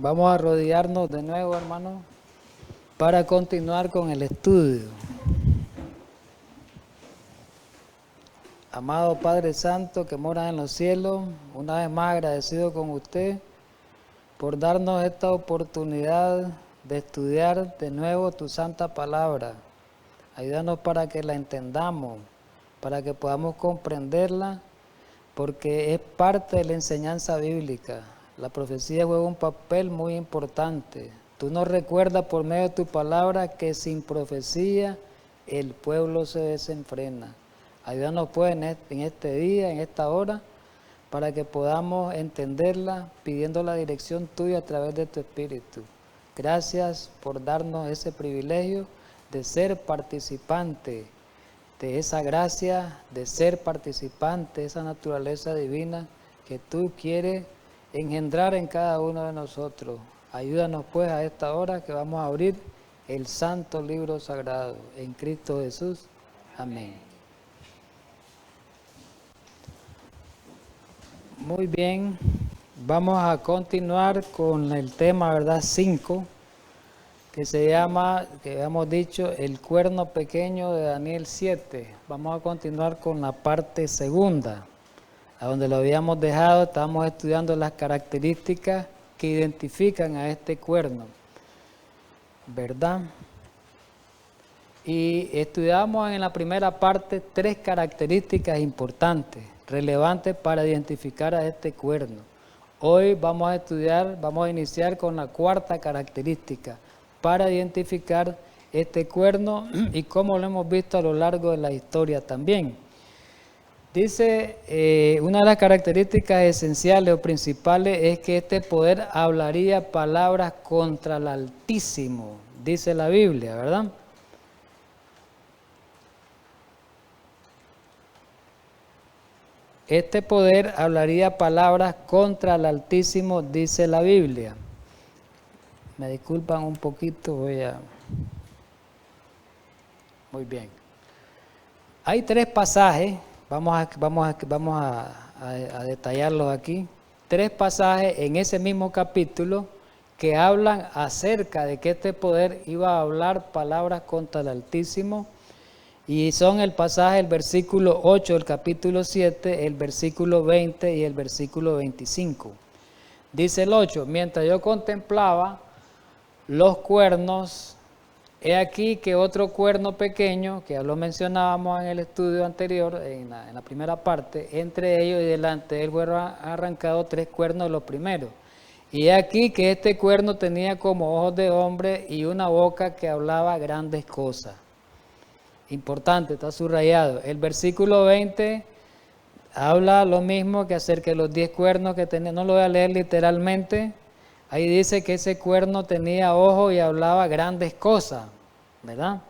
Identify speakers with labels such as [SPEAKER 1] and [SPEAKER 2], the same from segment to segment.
[SPEAKER 1] Vamos a arrodillarnos de nuevo, hermano, para continuar con el estudio. Amado Padre Santo que mora en los cielos, una vez más agradecido con usted por darnos esta oportunidad de estudiar de nuevo tu santa palabra. Ayúdanos para que la entendamos, para que podamos comprenderla, porque es parte de la enseñanza bíblica. La profecía juega un papel muy importante. Tú nos recuerdas por medio de tu palabra que sin profecía el pueblo se desenfrena. Ayúdanos pues en este día, en esta hora, para que podamos entenderla pidiendo la dirección tuya a través de tu Espíritu. Gracias por darnos ese privilegio de ser participante de esa gracia, de ser participante de esa naturaleza divina que tú quieres engendrar en cada uno de nosotros. Ayúdanos pues a esta hora que vamos a abrir el santo libro sagrado en Cristo Jesús. Amén. Muy bien, vamos a continuar con el tema, ¿verdad? 5, que se llama, que habíamos dicho, el cuerno pequeño de Daniel 7. Vamos a continuar con la parte segunda, a donde lo habíamos dejado. Estábamos estudiando las características que identifican a este cuerno, ¿verdad? Y estudiamos en la primera parte 3 características importantes, relevantes para identificar a este cuerno. Hoy vamos a iniciar con la 4ª característica para identificar este cuerno y cómo lo hemos visto a lo largo de la historia también. Dice, una de las características esenciales o principales es que este poder hablaría palabras contra el Altísimo, dice la Biblia, ¿verdad? Este poder hablaría palabras contra el Altísimo, dice la Biblia. Me disculpan un poquito, Muy bien. Hay 3 pasajes, vamos a detallarlos aquí. 3 pasajes en ese mismo capítulo que hablan acerca de que este poder iba a hablar palabras contra el Altísimo. Y son el pasaje, el versículo 8 del capítulo 7, el versículo 20 y el versículo 25. Dice el 8, mientras yo contemplaba los cuernos, he aquí que otro cuerno pequeño, que ya lo mencionábamos en el estudio anterior, en la primera parte, entre ellos y delante de él fueron arrancados 3 cuernos de los primeros. Y he aquí que este cuerno tenía como ojos de hombre y una boca que hablaba grandes cosas. Importante, está subrayado. El versículo 20 habla lo mismo que acerca de los 10 cuernos que tenía. No lo voy a leer literalmente. Ahí dice que ese cuerno tenía ojos y hablaba grandes cosas, ¿verdad?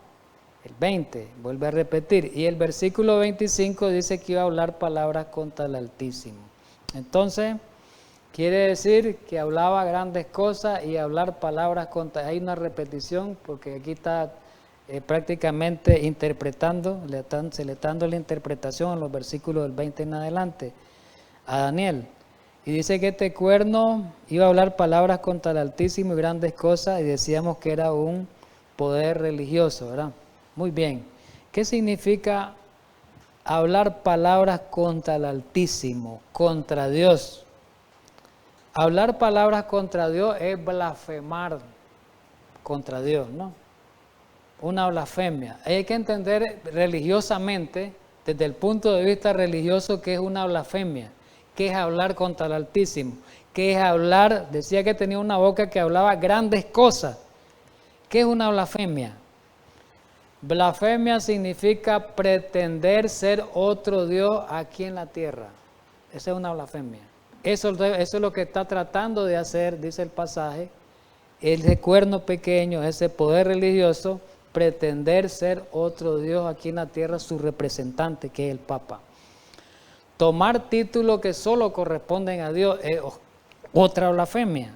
[SPEAKER 1] El 20, vuelve a repetir. Y el versículo 25 dice que iba a hablar palabras contra el Altísimo. Entonces, quiere decir que hablaba grandes cosas y hablar palabras contra... Hay una repetición porque aquí está... prácticamente interpretando, se le está dando la interpretación en los versículos del 20 en adelante a Daniel. Y dice que este cuerno iba a hablar palabras contra el Altísimo y grandes cosas, y decíamos que era un poder religioso, ¿verdad? Muy bien. ¿Qué significa hablar palabras contra el Altísimo, contra Dios? Hablar palabras contra Dios es blasfemar contra Dios, ¿no? Una blasfemia. Hay que entender religiosamente, desde el punto de vista religioso, qué es una blasfemia, qué es hablar contra el Altísimo, qué es hablar, decía que tenía una boca que hablaba grandes cosas. ¿Qué es una blasfemia? Blasfemia significa pretender ser otro Dios aquí en la tierra. Esa es una blasfemia. Eso es lo que está tratando de hacer, dice el pasaje, ese cuerno pequeño, ese poder religioso, pretender ser otro Dios aquí en la tierra, su representante, que es el Papa. Tomar títulos que solo corresponden a Dios es otra blasfemia.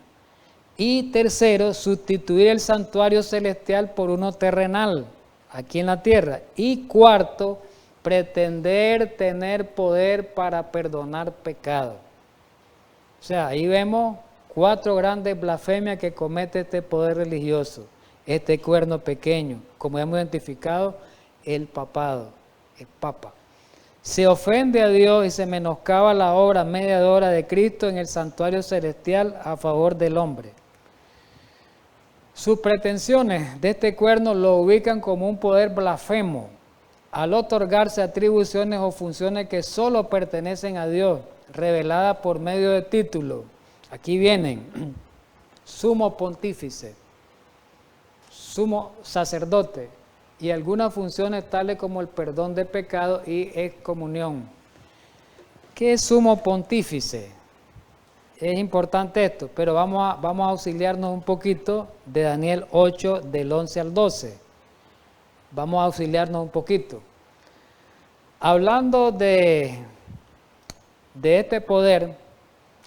[SPEAKER 1] Y tercero, sustituir el santuario celestial por uno terrenal, aquí en la tierra. Y cuarto, pretender tener poder para perdonar pecado. O sea, ahí vemos 4 grandes blasfemias que comete este poder religioso, este cuerno pequeño, como hemos identificado, el papado, el papa. Se ofende a Dios y se menoscaba la obra mediadora de Cristo en el santuario celestial a favor del hombre. Sus pretensiones de este cuerno lo ubican como un poder blasfemo, al otorgarse atribuciones o funciones que solo pertenecen a Dios, reveladas por medio de títulos. Aquí vienen: sumo pontífice, sumo sacerdote, y algunas funciones tales como el perdón de pecados y excomunión. ¿Qué es sumo pontífice? Es importante esto, pero vamos a auxiliarnos un poquito de Daniel 8, del 11 al 12. Vamos a auxiliarnos un poquito. Hablando de este poder,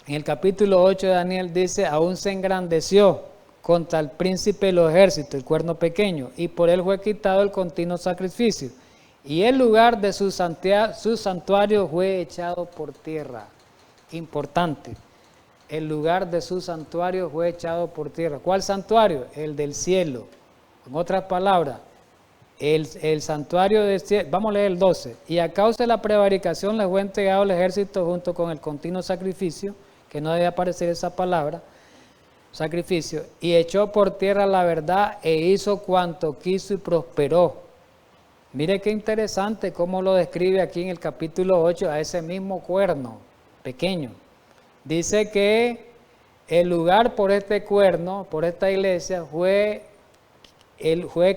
[SPEAKER 1] en el capítulo 8 de Daniel dice: aún se engrandeció contra el príncipe de los ejércitos, el cuerno pequeño, y por él fue quitado el continuo sacrificio, y el lugar de su santuario fue echado por tierra. Importante. El lugar de su santuario fue echado por tierra. ¿Cuál santuario? El del cielo. En otras palabras, el santuario del cielo. Vamos a leer el 12. Y a causa de la prevaricación le fue entregado al ejército junto con el continuo sacrificio, que no debe aparecer esa palabra, sacrificio, y echó por tierra la verdad e hizo cuanto quiso y prosperó. Mire qué interesante cómo lo describe aquí en el capítulo 8 a ese mismo cuerno pequeño. Dice que el lugar por este cuerno, por esta iglesia, fue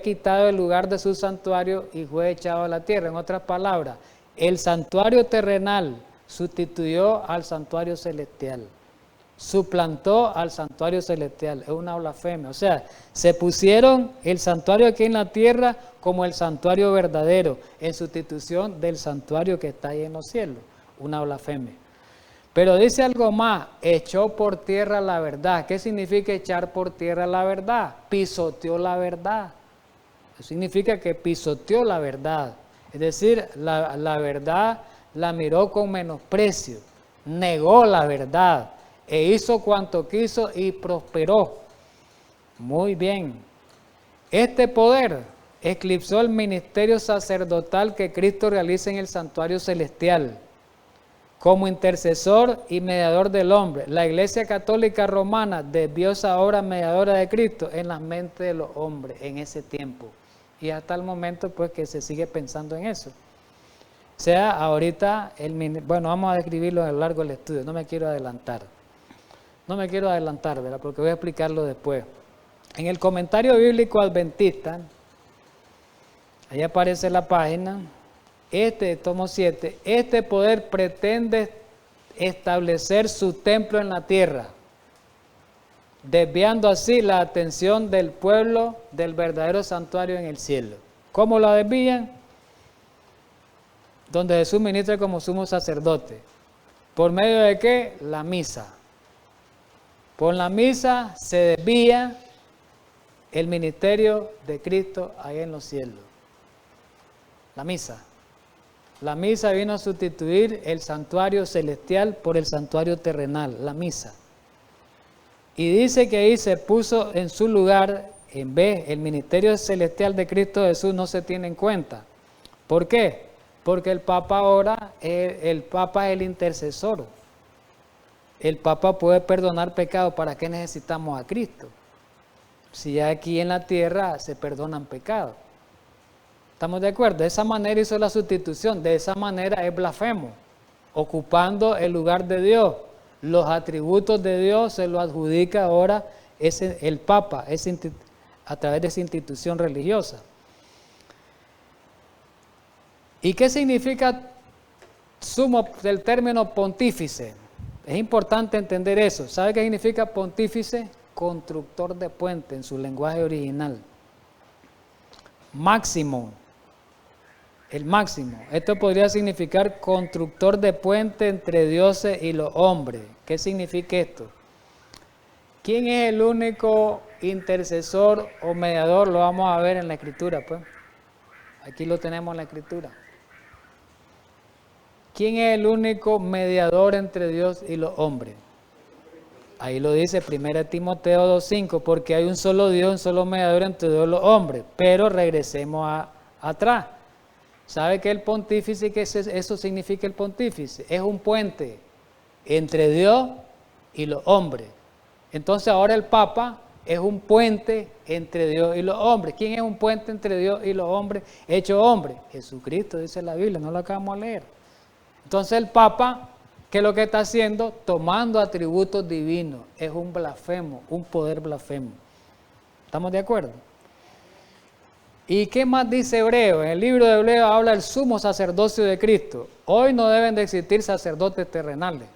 [SPEAKER 1] quitado el lugar de su santuario y fue echado a la tierra. En otras palabras, el santuario terrenal sustituyó al santuario celestial, suplantó al santuario celestial. Es una blasfemia. O sea, se pusieron el santuario aquí en la tierra como el santuario verdadero, en sustitución del santuario que está ahí en los cielos. Una blasfemia. Pero dice algo más: echó por tierra la verdad. ¿Qué significa echar por tierra la verdad? Pisoteó la verdad. Eso significa que pisoteó la verdad. Es decir, la verdad la miró con menosprecio, negó la verdad e hizo cuanto quiso y prosperó. Muy bien. Este poder eclipsó el ministerio sacerdotal que Cristo realiza en el santuario celestial. Como intercesor y mediador del hombre, la Iglesia Católica Romana desvió esa obra mediadora de Cristo en las mentes de los hombres en ese tiempo. Y hasta el momento pues que se sigue pensando en eso. O sea, ahorita, bueno, vamos a describirlo a lo largo del estudio, no me quiero adelantar. ¿Verdad? Porque voy a explicarlo después. En el comentario bíblico adventista, ahí aparece la página, tomo 7, este poder pretende establecer su templo en la tierra, desviando así la atención del pueblo del verdadero santuario en el cielo. ¿Cómo la desvían? Donde Jesús ministra como sumo sacerdote. ¿Por medio de qué? La misa. Por la misa se desvía el ministerio de Cristo ahí en los cielos. La misa. La misa vino a sustituir el santuario celestial por el santuario terrenal, la misa. Y dice que ahí se puso en su lugar, en vez, el ministerio celestial de Cristo Jesús no se tiene en cuenta. ¿Por qué? Porque el Papa ahora, el Papa es el intercesor. El Papa puede perdonar pecados. ¿Para qué necesitamos a Cristo? Si ya aquí en la tierra se perdonan pecados. ¿Estamos de acuerdo? De esa manera hizo la sustitución, de esa manera es blasfemo, ocupando el lugar de Dios. Los atributos de Dios se los adjudica ahora el Papa, a través de esa institución religiosa. ¿Y qué significa sumo del término pontífice? Es importante entender eso. ¿Sabe qué significa pontífice? Constructor de puente en su lenguaje original. Máximo. El máximo. Esto podría significar constructor de puente entre dioses y los hombres. ¿Qué significa esto? ¿Quién es el único intercesor o mediador? Lo vamos a ver en la Escritura, pues. Aquí lo tenemos en la Escritura. ¿Quién es el único mediador entre Dios y los hombres? Ahí lo dice 1 Timoteo 2:5, porque hay un solo Dios, un solo mediador entre Dios y los hombres. Pero regresemos atrás. ¿Sabe qué el pontífice, qué eso significa el pontífice? Es un puente entre Dios y los hombres. Entonces ahora el Papa es un puente entre Dios y los hombres. ¿Quién es un puente entre Dios y los hombres hecho hombre? Jesucristo, dice la Biblia, no lo acabamos de leer. Entonces el Papa, ¿qué es lo que está haciendo? Tomando atributos divinos. Es un blasfemo, un poder blasfemo. ¿Estamos de acuerdo? ¿Y qué más dice Hebreo? En el libro de Hebreo habla del sumo sacerdocio de Cristo. Hoy no deben de existir sacerdotes terrenales.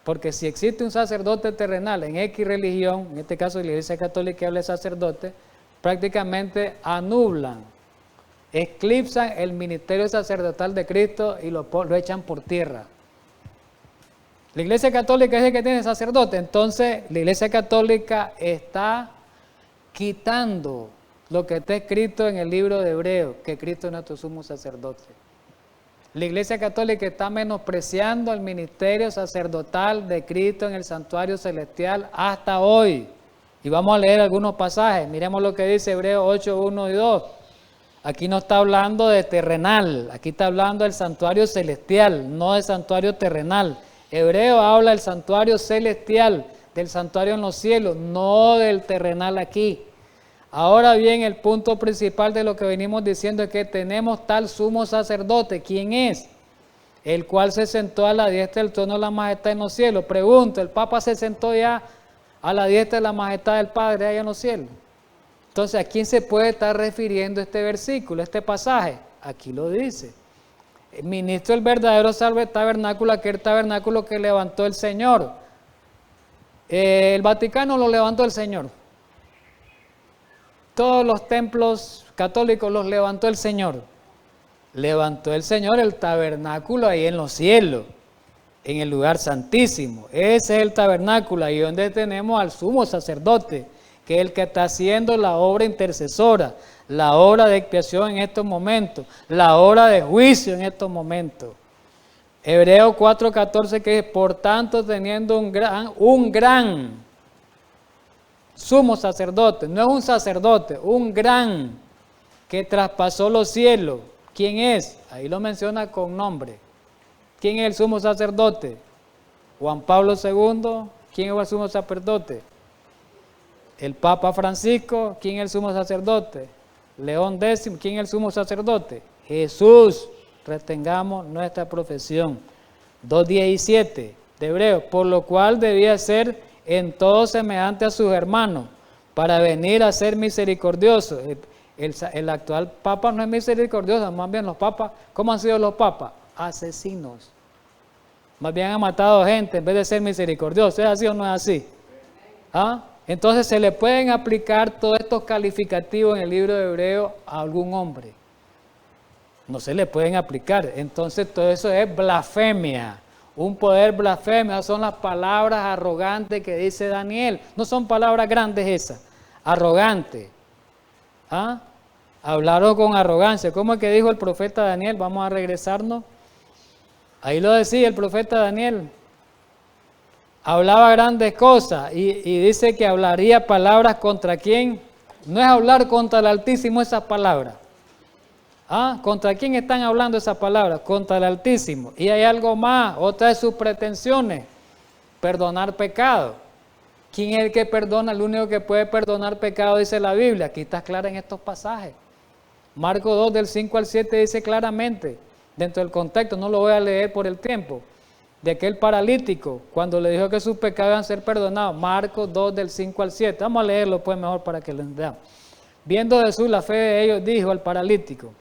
[SPEAKER 1] Porque si existe un sacerdote terrenal en X religión, en este caso la Iglesia Católica habla de sacerdote, prácticamente anulan, eclipsan el ministerio sacerdotal de Cristo y lo echan por tierra. La Iglesia Católica es el que tiene sacerdote, entonces la Iglesia Católica está quitando lo que está escrito en el libro de Hebreo, que Cristo es nuestro sumo sacerdote. La Iglesia Católica está menospreciando el ministerio sacerdotal de Cristo en el santuario celestial hasta hoy. Y vamos a leer algunos pasajes. Miremos lo que dice Hebreos 8, 1 y 2. Aquí no está hablando de terrenal, aquí está hablando del santuario celestial, no del santuario terrenal. Hebreo habla del santuario celestial, del santuario en los cielos, no del terrenal aquí. Ahora bien, el punto principal de lo que venimos diciendo es que tenemos tal sumo sacerdote. ¿Quién es? El cual se sentó a la diestra del trono de la majestad en los cielos. Pregunto, ¿el Papa se sentó ya a la diestra de la majestad del Padre allá en los cielos? Entonces, ¿a quién se puede estar refiriendo este versículo, este pasaje? Aquí lo dice. El ministro del verdadero tabernáculo, aquel tabernáculo que levantó el Señor. El Vaticano lo levantó el Señor. Todos los templos católicos los levantó el Señor. Levantó el Señor el tabernáculo ahí en los cielos, en el lugar santísimo. Ese es el tabernáculo, ahí donde tenemos al sumo sacerdote, que es el que está haciendo la obra intercesora, la obra de expiación en estos momentos, la obra de juicio en estos momentos. Hebreos 4:14 que es, por tanto, teniendo un gran sumo sacerdote, no es un sacerdote, un gran que traspasó los cielos. ¿Quién es? Ahí lo menciona con nombre. ¿Quién es el sumo sacerdote? Juan Pablo II. ¿Quién es el sumo sacerdote? El Papa Francisco. ¿Quién es el sumo sacerdote? León X. ¿Quién es el sumo sacerdote? Jesús. Retengamos nuestra profesión. 2:17 de Hebreos, por lo cual debía ser en todo semejante a sus hermanos, para venir a ser misericordioso. El actual Papa no es misericordioso, más bien los papas, ¿cómo han sido los papas? Asesinos. Más bien han matado gente en vez de ser misericordiosos. ¿Es así o no es así? ¿Ah? Entonces se le pueden aplicar todos estos calificativos en el libro de Hebreo a algún hombre. No se le pueden aplicar. Entonces todo eso es blasfemia. Un poder blasfemio, son las palabras arrogantes que dice Daniel. No son palabras grandes esas, arrogante. ¿Ah? Hablaron con arrogancia. ¿Cómo es que dijo el profeta Daniel? Vamos a regresarnos. Ahí lo decía el profeta Daniel. Hablaba grandes cosas y dice que hablaría palabras contra quién. No es hablar contra el Altísimo esas palabras. ¿Ah? ¿Contra quién están hablando esas palabras? Contra el Altísimo. Y hay algo más, otra de sus pretensiones, perdonar pecado. ¿Quién es el que perdona? El único que puede perdonar pecado, dice la Biblia. Aquí está clara en estos pasajes. Marcos 2, del 5 al 7 dice claramente, dentro del contexto, no lo voy a leer por el tiempo, de aquel paralítico, cuando le dijo que sus pecados iban a ser perdonados. Marcos 2, del 5 al 7. Vamos a leerlo pues mejor para que lo entendamos. Viendo Jesús la fe de ellos, dijo al paralítico,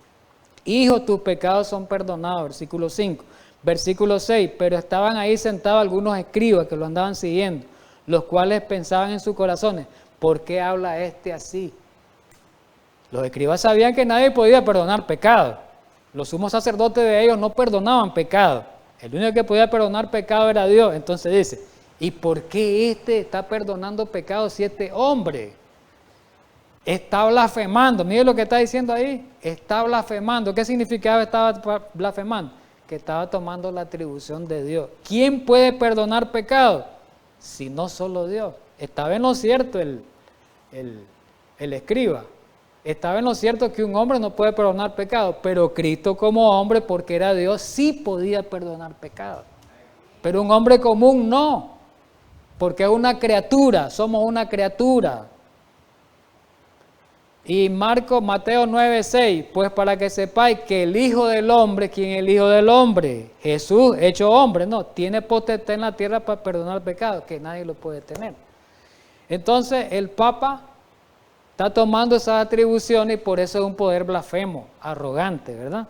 [SPEAKER 1] hijo, tus pecados son perdonados, versículo 5. Versículo 6, pero estaban ahí sentados algunos escribas que lo andaban siguiendo, los cuales pensaban en sus corazones, ¿por qué habla este así? Los escribas sabían que nadie podía perdonar pecado. Los sumos sacerdotes de ellos no perdonaban pecado. El único que podía perdonar pecado era Dios. Entonces dice, ¿y por qué este está perdonando pecado si este hombre está blasfemando? Mire lo que está diciendo ahí. Está blasfemando. ¿Qué significaba estaba blasfemando? Que estaba tomando la atribución de Dios. ¿Quién puede perdonar pecado? sino solo Dios. Estaba en lo cierto el escriba. Estaba en lo cierto que un hombre no puede perdonar pecados, pero Cristo como hombre, porque era Dios, sí podía perdonar pecados. Pero un hombre común no, porque es una criatura, somos una criatura. Y Mateo 9:6, pues para que sepáis que el Hijo del Hombre, ¿quién es el Hijo del Hombre? Jesús, hecho hombre, no, tiene potestad en la tierra para perdonar pecados, que nadie lo puede tener. Entonces el Papa está tomando esas atribuciones y por eso es un poder blasfemo, arrogante, ¿verdad?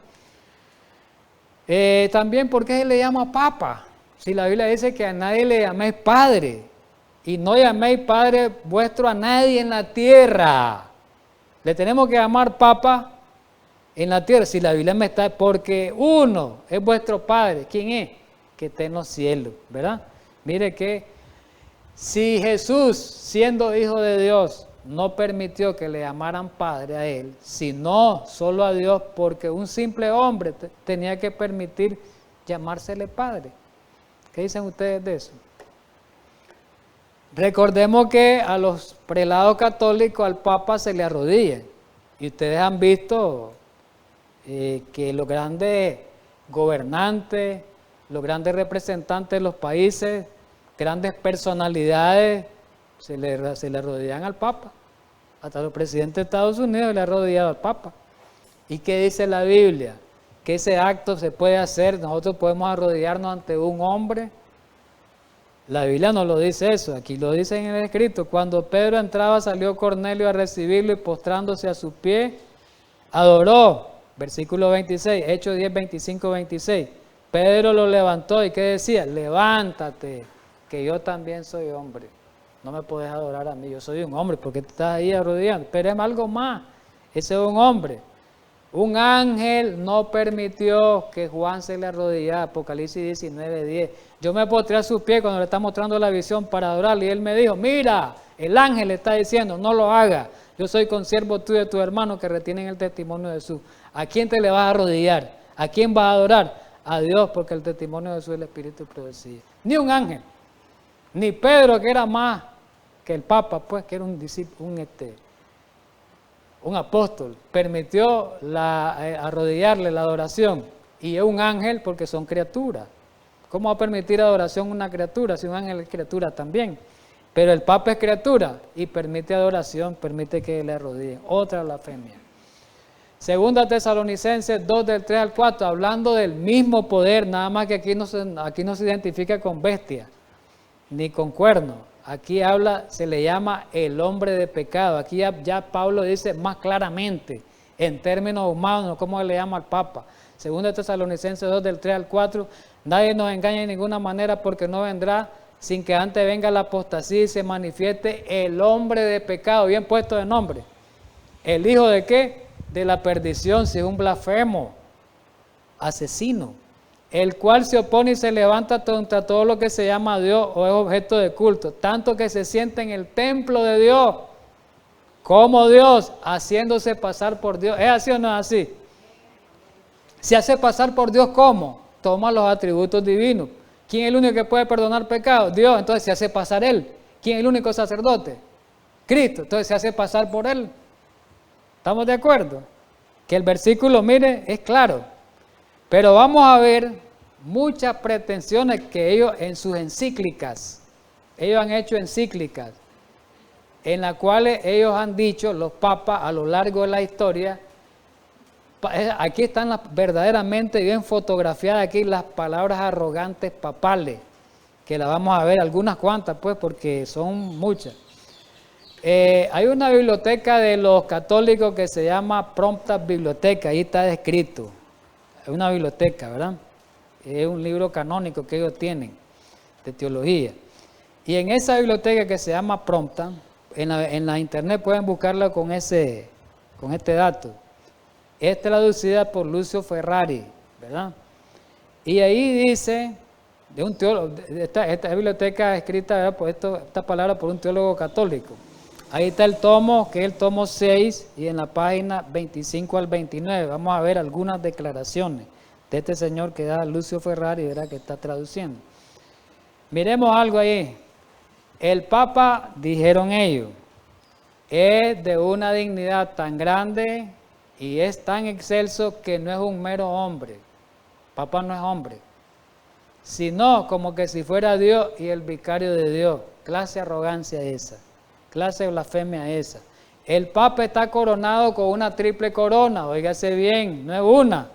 [SPEAKER 1] También, ¿por qué se le llama Papa? Si la Biblia dice que a nadie le llaméis Padre, y no llaméis Padre vuestro a nadie en la tierra. Le tenemos que llamar Papa en la tierra, si la Biblia me está, porque uno es vuestro Padre. ¿Quién es? Que está en los cielos, ¿verdad? Mire que si Jesús, siendo Hijo de Dios, no permitió que le llamaran Padre a Él, sino solo a Dios, porque un simple hombre tenía que permitir llamársele Padre. ¿Qué dicen ustedes de eso? Recordemos que a los prelados católicos, al Papa se le arrodillan. Y ustedes han visto que los grandes gobernantes, los grandes representantes de los países, grandes personalidades, se le arrodillan al Papa. Hasta los presidentes de Estados Unidos le han arrodillado al Papa. ¿Y qué dice la Biblia? Que ese acto se puede hacer, nosotros podemos arrodillarnos ante un hombre. La Biblia no lo dice eso, aquí lo dice en el escrito. Cuando Pedro entraba, salió Cornelio a recibirlo y postrándose a sus pies, adoró. Versículo 26, Hechos 10, 25, 26. Pedro lo levantó y ¿qué decía? Levántate, que yo también soy hombre. No me puedes adorar a mí, yo soy un hombre, porque te estás ahí arrodillando. Pero es algo más, ese es un hombre. Un ángel no permitió que Juan se le arrodillara, Apocalipsis 19, 10. Yo me postré a sus pies cuando le está mostrando la visión para adorarle y él me dijo, mira, el ángel le está diciendo, no lo haga. Yo soy consiervo tuyo y de tu hermano que retienen el testimonio de Jesús. ¿A quién te le vas a arrodillar? ¿A quién vas a adorar? A Dios, porque el testimonio de Jesús es el Espíritu y profecía. Ni un ángel, ni Pedro, que era más que el Papa, pues, que era un discípulo, un apóstol, permitió arrodillarle la adoración, y es un ángel porque son criaturas. ¿Cómo va a permitir adoración una criatura si un ángel es criatura también? Pero el Papa es criatura y permite adoración, permite que le arrodillen. Otra blasfemia. Segunda Tesalonicenses 2 del 3 al 4, hablando del mismo poder, nada más que aquí no se identifica con bestia ni con cuerno. Aquí se le llama el hombre de pecado. Aquí ya Pablo dice más claramente, en términos humanos, cómo le llama al Papa. Segunda Tesalonicenses 2 del 3 al 4, nadie nos engaña de ninguna manera, porque no vendrá sin que antes venga la apostasía y se manifieste el hombre de pecado, bien puesto de nombre. ¿El hijo de qué? De la perdición, si es un blasfemo, asesino, el cual se opone y se levanta contra todo lo que se llama Dios o es objeto de culto, tanto que se siente en el templo de Dios como Dios, haciéndose pasar por Dios. ¿Es así o no es así? Se hace pasar por Dios, ¿cómo? Toma los atributos divinos. ¿Quién es el único que puede perdonar pecados? Dios. Entonces se hace pasar Él. ¿Quién es el único sacerdote? Cristo. Entonces se hace pasar por Él. ¿Estamos de acuerdo? Que el versículo, mire, es claro. Pero vamos a ver muchas pretensiones que ellos en sus encíclicas, ellos han hecho encíclicas, en las cuales ellos han dicho, los papas a lo largo de la historia, aquí están verdaderamente bien fotografiadas aquí las palabras arrogantes papales, que las vamos a ver, algunas cuantas pues, porque son muchas. Hay una biblioteca de los católicos que se llama Prompta Biblioteca, ahí está descrito. Es una biblioteca, ¿verdad? Es un libro canónico que ellos tienen de teología. Y en esa biblioteca que se llama Prompta, en la internet pueden buscarla con este dato. Es traducida por Lucio Ferrari, ¿verdad? Y ahí dice, de un teólogo, esta biblioteca escrita, ¿verdad? Por esta palabra por un teólogo católico. Ahí está el tomo, que es el tomo 6, y en la página 25 al 29 vamos a ver algunas declaraciones de este señor que da Lucio Ferrari, ¿verdad? Que está traduciendo. Miremos algo ahí. El Papa, dijeron ellos, es de una dignidad tan grande y es tan excelso que no es un mero hombre. Papa no es hombre, sino como que si fuera Dios y el vicario de Dios. Clase de arrogancia esa, clase de blasfemia esa. El Papa está coronado con una triple corona, óigase bien, no es una,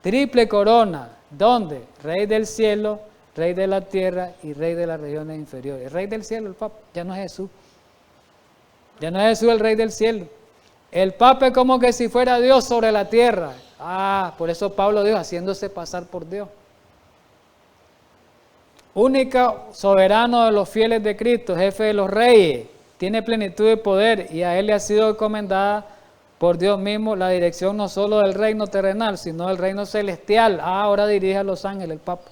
[SPEAKER 1] triple corona. ¿Dónde? Rey del cielo, Rey de la tierra y Rey de las regiones inferiores. El Rey del cielo, el Papa, ya no es Jesús. Ya no es Jesús el Rey del cielo. El Papa es como que si fuera Dios sobre la tierra. Por eso Pablo dijo, haciéndose pasar por Dios. Único soberano de los fieles de Cristo, jefe de los reyes, tiene plenitud de poder y a él le ha sido encomendada por Dios mismo la dirección no solo del reino terrenal, sino del reino celestial. Ahora dirige a los ángeles el Papa.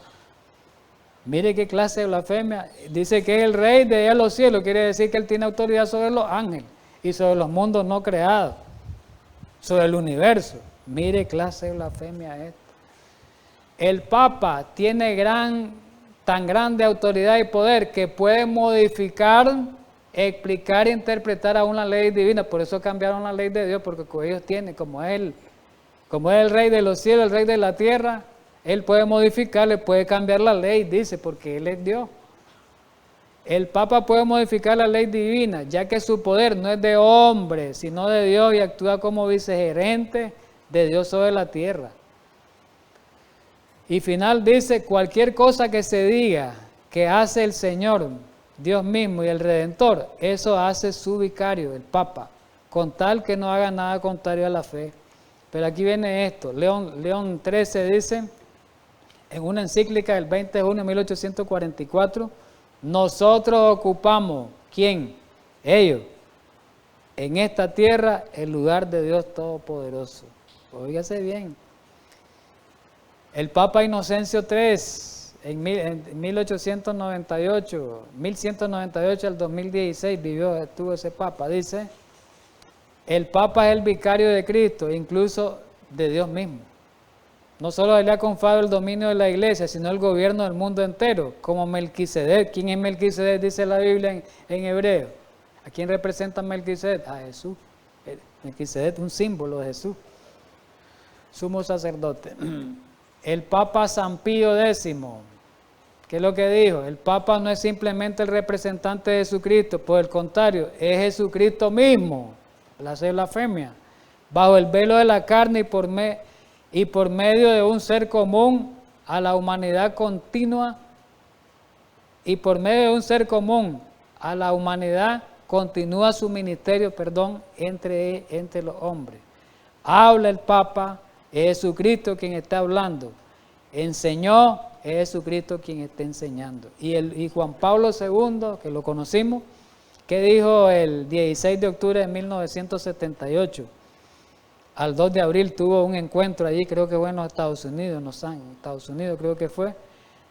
[SPEAKER 1] Mire qué clase de blasfemia. Dice que es el rey de allá los cielos, quiere decir que él tiene autoridad sobre los ángeles y sobre los mundos no creados, sobre el universo. Mire clase de blasfemia esta. El Papa tiene tan grande autoridad y poder que puede modificar, explicar e interpretar aún la ley divina. Por eso cambiaron la ley de Dios, porque ellos tienen, como es el rey de los cielos, el rey de la tierra, él puede modificarle, puede cambiar la ley, dice, porque él es Dios. El Papa puede modificar la ley divina, ya que su poder no es de hombre, sino de Dios, y actúa como vicegerente de Dios sobre la tierra. Y final dice, cualquier cosa que se diga que hace el Señor, Dios mismo y el Redentor, eso hace su vicario, el Papa, con tal que no haga nada contrario a la fe. Pero aquí viene esto, León XIII dice, en una encíclica del 20 de junio de 1844, nosotros ocupamos, ¿quién? Ellos, en esta tierra, el lugar de Dios Todopoderoso. Óigase bien. El Papa Inocencio III, en 1198 al 2016 estuvo ese Papa, dice, el Papa es el vicario de Cristo, incluso de Dios mismo. No solo le ha confiado el dominio de la iglesia, sino el gobierno del mundo entero, como Melquisedec. ¿Quién es Melquisedec? Dice la Biblia en hebreo. ¿A quién representa Melquisedec? A Jesús. Melquisedec es un símbolo de Jesús, sumo sacerdote. El Papa San Pío X, ¿qué es lo que dijo? El Papa no es simplemente el representante de Jesucristo, por el contrario, es Jesucristo mismo, la blasfemia, bajo el velo de la carne y por medio de un ser común a la humanidad continua, continúa su ministerio, entre los hombres. Habla el Papa, es Jesucristo quien está hablando. Enseñó, es Jesucristo quien está enseñando. Y Juan Pablo II, que lo conocimos, que dijo el 16 de octubre de 1978, al 2 de abril tuvo un encuentro allí, creo que fue en los Estados Unidos, Estados Unidos creo que fue,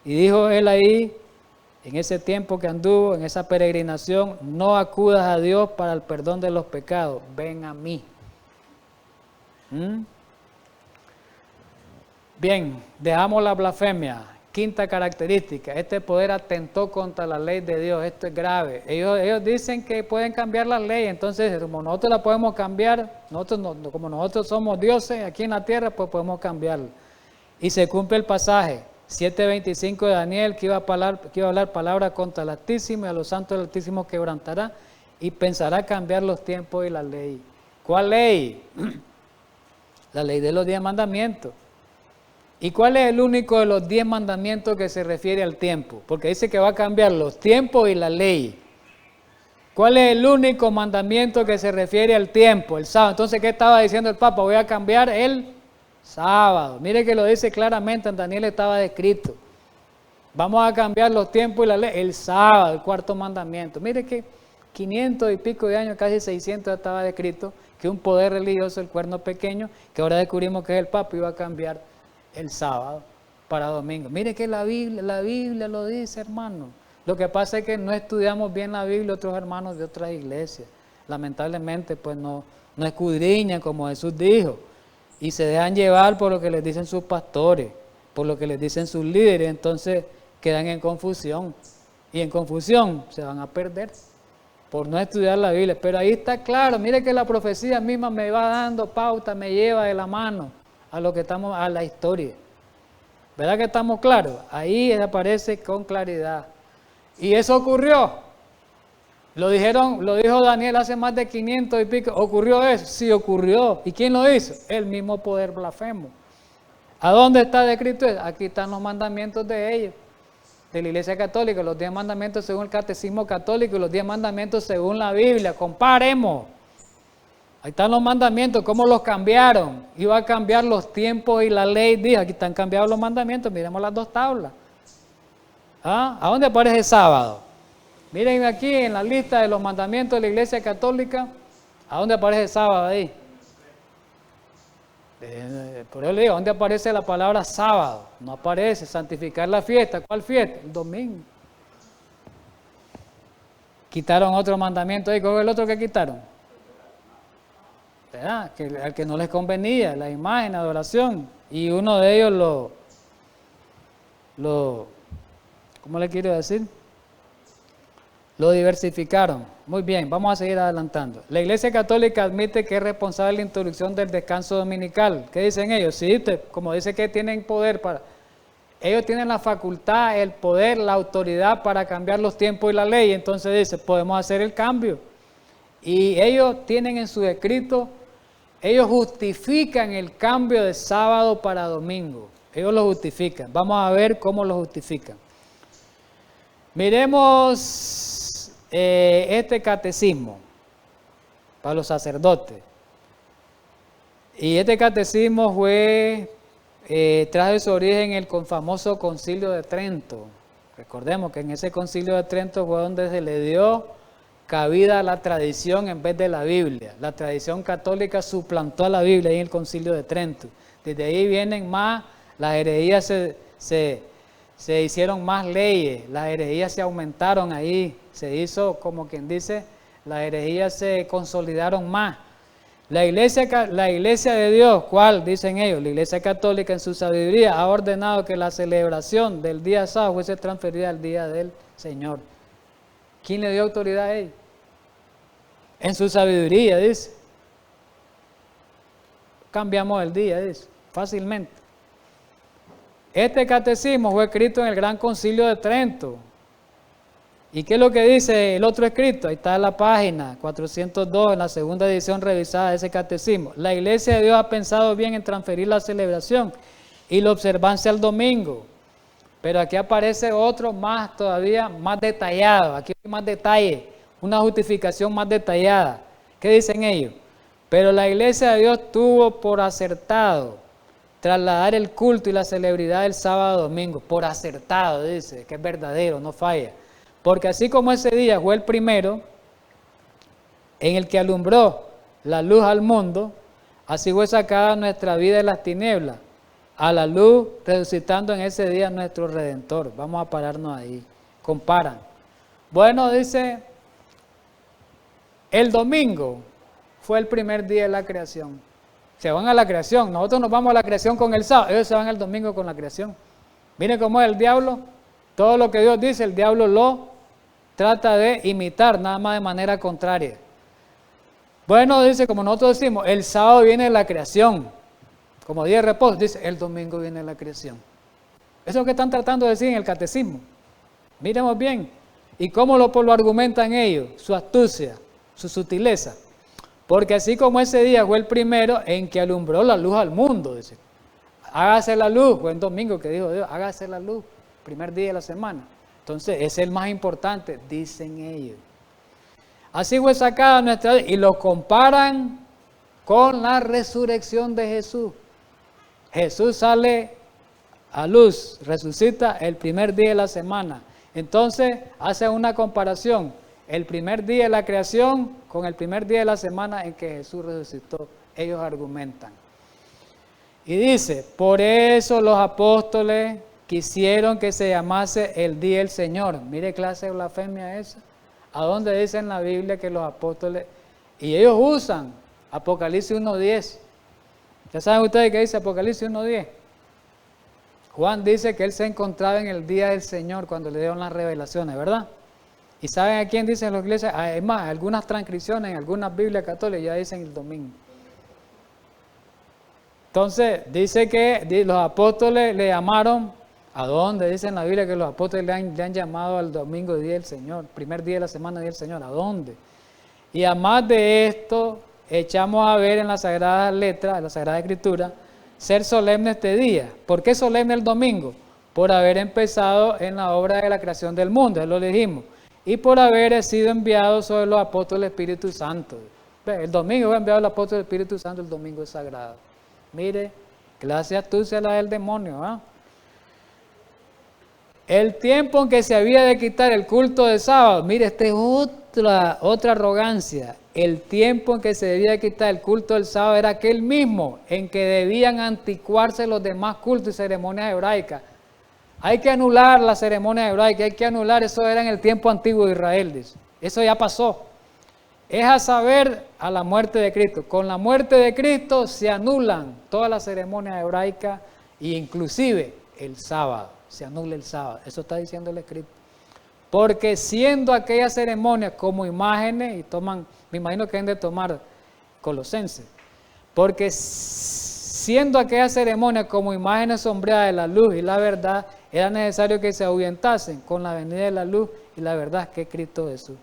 [SPEAKER 1] y dijo él ahí, en ese tiempo que anduvo, en esa peregrinación, no acudas a Dios para el perdón de los pecados, ven a mí. Bien, dejamos la blasfemia. Quinta característica, este poder atentó contra la ley de Dios, esto es grave. Ellos dicen que pueden cambiar la ley, entonces como nosotros la podemos cambiar, como nosotros somos dioses aquí en la tierra, pues podemos cambiarla. Y se cumple el pasaje, 7:25 de Daniel, que iba a hablar palabras contra el Altísimo, y a los santos del Altísimo quebrantará, y pensará cambiar los tiempos y la ley. ¿Cuál ley? La ley de los 10 mandamientos. ¿Y cuál es el único de los 10 mandamientos que se refiere al tiempo? Porque dice que va a cambiar los tiempos y la ley. ¿Cuál es el único mandamiento que se refiere al tiempo? El sábado. Entonces, ¿qué estaba diciendo el Papa? Voy a cambiar el sábado. Mire que lo dice claramente, en Daniel estaba descrito. Vamos a cambiar los tiempos y la ley. El sábado, el cuarto mandamiento. Mire que 500 y pico de años, casi 600 estaba descrito, que un poder religioso, el cuerno pequeño, que ahora descubrimos que es el Papa, iba a cambiar el sábado para domingo. Mire que la Biblia lo dice, hermano. Lo que pasa es que no estudiamos bien la Biblia otros hermanos de otras iglesias. Lamentablemente, pues no escudriñan como Jesús dijo. Y se dejan llevar por lo que les dicen sus pastores, por lo que les dicen sus líderes. Entonces quedan en confusión. y en confusión se van a perder por no estudiar la Biblia. Pero ahí está claro, mire que la profecía misma me va dando pauta, me lleva de la mano a lo que estamos, a la historia. ¿Verdad que estamos claros? Ahí aparece con claridad. Y eso ocurrió. Lo dijo Daniel hace más de 500 y pico. ¿Ocurrió eso? Sí, ocurrió. ¿Y quién lo hizo? El mismo poder blasfemo. ¿A dónde está descrito eso? Aquí están los mandamientos de ellos, de la Iglesia Católica, los 10 mandamientos según el Catecismo Católico y los 10 mandamientos según la Biblia. Comparemos. Ahí están los mandamientos, cómo los cambiaron. Iba a cambiar los tiempos y la ley. Dijo, aquí están cambiados los mandamientos, miremos las dos tablas. ¿Ah? ¿A dónde aparece sábado? Miren aquí en la lista de los mandamientos de la Iglesia Católica, ¿a dónde aparece sábado ahí? Por eso le digo, ¿dónde aparece la palabra sábado? No aparece. Santificar la fiesta. ¿Cuál fiesta? El domingo. Quitaron otro mandamiento ahí. ¿Cuál es el otro que quitaron? ¿Verdad? Al que no les convenía, la imagen, la adoración. Y uno de ellos ¿cómo le quiero decir? Lo diversificaron. Muy bien, vamos a seguir adelantando. La Iglesia Católica admite que es responsable de la introducción del descanso dominical. ¿Qué dicen ellos? Sí, como dice que tienen poder para... Ellos tienen la facultad, el poder, la autoridad para cambiar los tiempos y la ley. Entonces dice, podemos hacer el cambio. Y ellos tienen en su escrito, ellos justifican el cambio de sábado para domingo. Ellos lo justifican. Vamos a ver cómo lo justifican. Miremos este catecismo para los sacerdotes. Y este catecismo trajo su origen en el famoso Concilio de Trento. Recordemos que en ese Concilio de Trento fue donde se le dio cabida a la tradición en vez de la Biblia. La tradición católica suplantó a la Biblia ahí en el Concilio de Trento. Desde ahí vienen más, las herejías se hicieron más leyes, las herejías se aumentaron ahí, se hizo como quien dice, las herejías se consolidaron más. La iglesia de Dios, ¿cuál? Dicen ellos, la Iglesia Católica en su sabiduría ha ordenado que la celebración del día sábado fuese transferida al día del Señor. ¿Quién le dio autoridad a ellos? En su sabiduría, dice. Cambiamos el día, dice, fácilmente. Este catecismo fue escrito en el Gran Concilio de Trento. ¿Y qué es lo que dice el otro escrito? Ahí está en la página 402, en la segunda edición revisada de ese catecismo. La Iglesia de Dios ha pensado bien en transferir la celebración y la observancia al domingo. Pero aquí aparece otro más todavía más detallado. Aquí hay más detalle, una justificación más detallada. ¿Qué dicen ellos? Pero la Iglesia de Dios tuvo por acertado trasladar el culto y la celebridad del sábado domingo. Por acertado, dice, que es verdadero, no falla. Porque así como ese día fue el primero en el que alumbró la luz al mundo, así fue sacada nuestra vida de las tinieblas a la luz, resucitando en ese día nuestro Redentor. Vamos a pararnos ahí. Comparan. Bueno, dice, el domingo fue el primer día de la creación. Se van a la creación. Nosotros nos vamos a la creación con el sábado. Ellos se van el domingo con la creación. Miren cómo es el diablo. Todo lo que Dios dice, el diablo lo trata de imitar, nada más de manera contraria. Bueno, dice, como nosotros decimos, el sábado viene de la creación. Como día de reposo, dice, el domingo viene de la creación. Eso es lo que están tratando de decir en el catecismo. Miremos bien. ¿Y cómo lo argumentan ellos? Su astucia, su sutileza. Porque así como ese día fue el primero en que alumbró la luz al mundo, dice. Hágase la luz, fue el domingo que dijo Dios, hágase la luz, primer día de la semana. Entonces, es el más importante, dicen ellos. Así fue sacada nuestra vida y lo comparan con la resurrección de Jesús. Jesús sale a luz, resucita el primer día de la semana. Entonces, hace una comparación, el primer día de la creación con el primer día de la semana en que Jesús resucitó. Ellos argumentan. Y dice, por eso los apóstoles quisieron que se llamase el día del Señor. Mire clase de blasfemia esa. ¿A dónde dice en la Biblia que los apóstoles? Y ellos usan Apocalipsis 1:10. ¿Ya saben ustedes qué dice Apocalipsis 1:10? Juan dice que él se encontraba en el día del Señor cuando le dieron las revelaciones, ¿verdad? ¿Y saben a quién dicen las iglesias? Es más, algunas transcripciones, en algunas Biblias católicas ya dicen el domingo. Entonces, dice que los apóstoles le llamaron, ¿a dónde? Dice en la Biblia que los apóstoles le han llamado al domingo día del Señor, primer día de la semana día del Señor, ¿a dónde? Y además de esto, echamos a ver en las Sagradas Letras, en la Sagrada Escritura, ser solemne este día. ¿Por qué solemne el domingo? Por haber empezado en la obra de la creación del mundo, ya lo dijimos, y por haber sido enviado sobre los apóstoles del Espíritu Santo. El domingo fue enviado el apóstol del Espíritu Santo, el domingo es sagrado. Mire, clase astucia la del demonio, ¿ah? El tiempo en que se había de quitar el culto de sábado, mire, esta es otra arrogancia. El tiempo en que se debía de quitar el culto del sábado era aquel mismo en que debían anticuarse los demás cultos y ceremonias hebraicas. Hay que anular las ceremonias hebraicas, hay que anular, eso era en el tiempo antiguo de Israel, dice. Eso ya pasó. Es a saber, a la muerte de Cristo. Con la muerte de Cristo se anulan todas las ceremonias hebraicas e inclusive el sábado. Se anula el sábado. Eso está diciendo el escrito. Porque siendo aquellas ceremonias como imágenes, y toman, me imagino que han de tomar Colosenses, porque siendo aquellas ceremonias como imágenes sombreadas de la luz y la verdad, era necesario que se ahuyentasen con la venida de la luz y la verdad que es Cristo Jesús.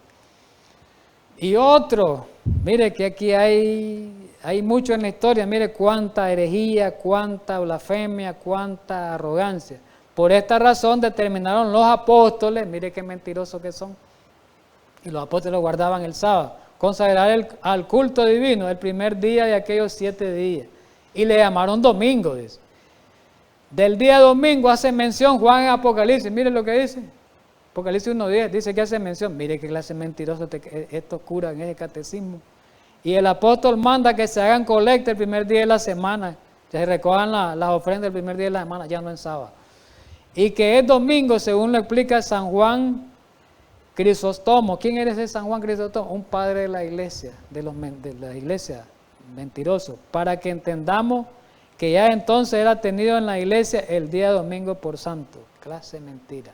[SPEAKER 1] Y otro, mire que aquí hay mucho en la historia, mire cuánta herejía, cuánta blasfemia, cuánta arrogancia. Por esta razón determinaron los apóstoles, mire qué mentirosos que son, y los apóstoles guardaban el sábado, consagrar al culto divino el primer día de aquellos 7 días, y le llamaron domingo, dice. Del día domingo hace mención Juan en Apocalipsis, mire lo que dice. Apocalipsis 1:10 dice que hace mención, mire qué clase mentiroso estos curas en ese catecismo. Y el apóstol manda que se hagan colecta el primer día de la semana, que se recojan las ofrendas el primer día de la semana, ya no en sábado. Y que es domingo, según lo explica San Juan Crisóstomo. ¿Quién era ese San Juan Crisóstomo? Un padre de la iglesia, de la iglesia, mentiroso, para que entendamos que ya entonces era tenido en la iglesia el día domingo por santo. Clase mentira.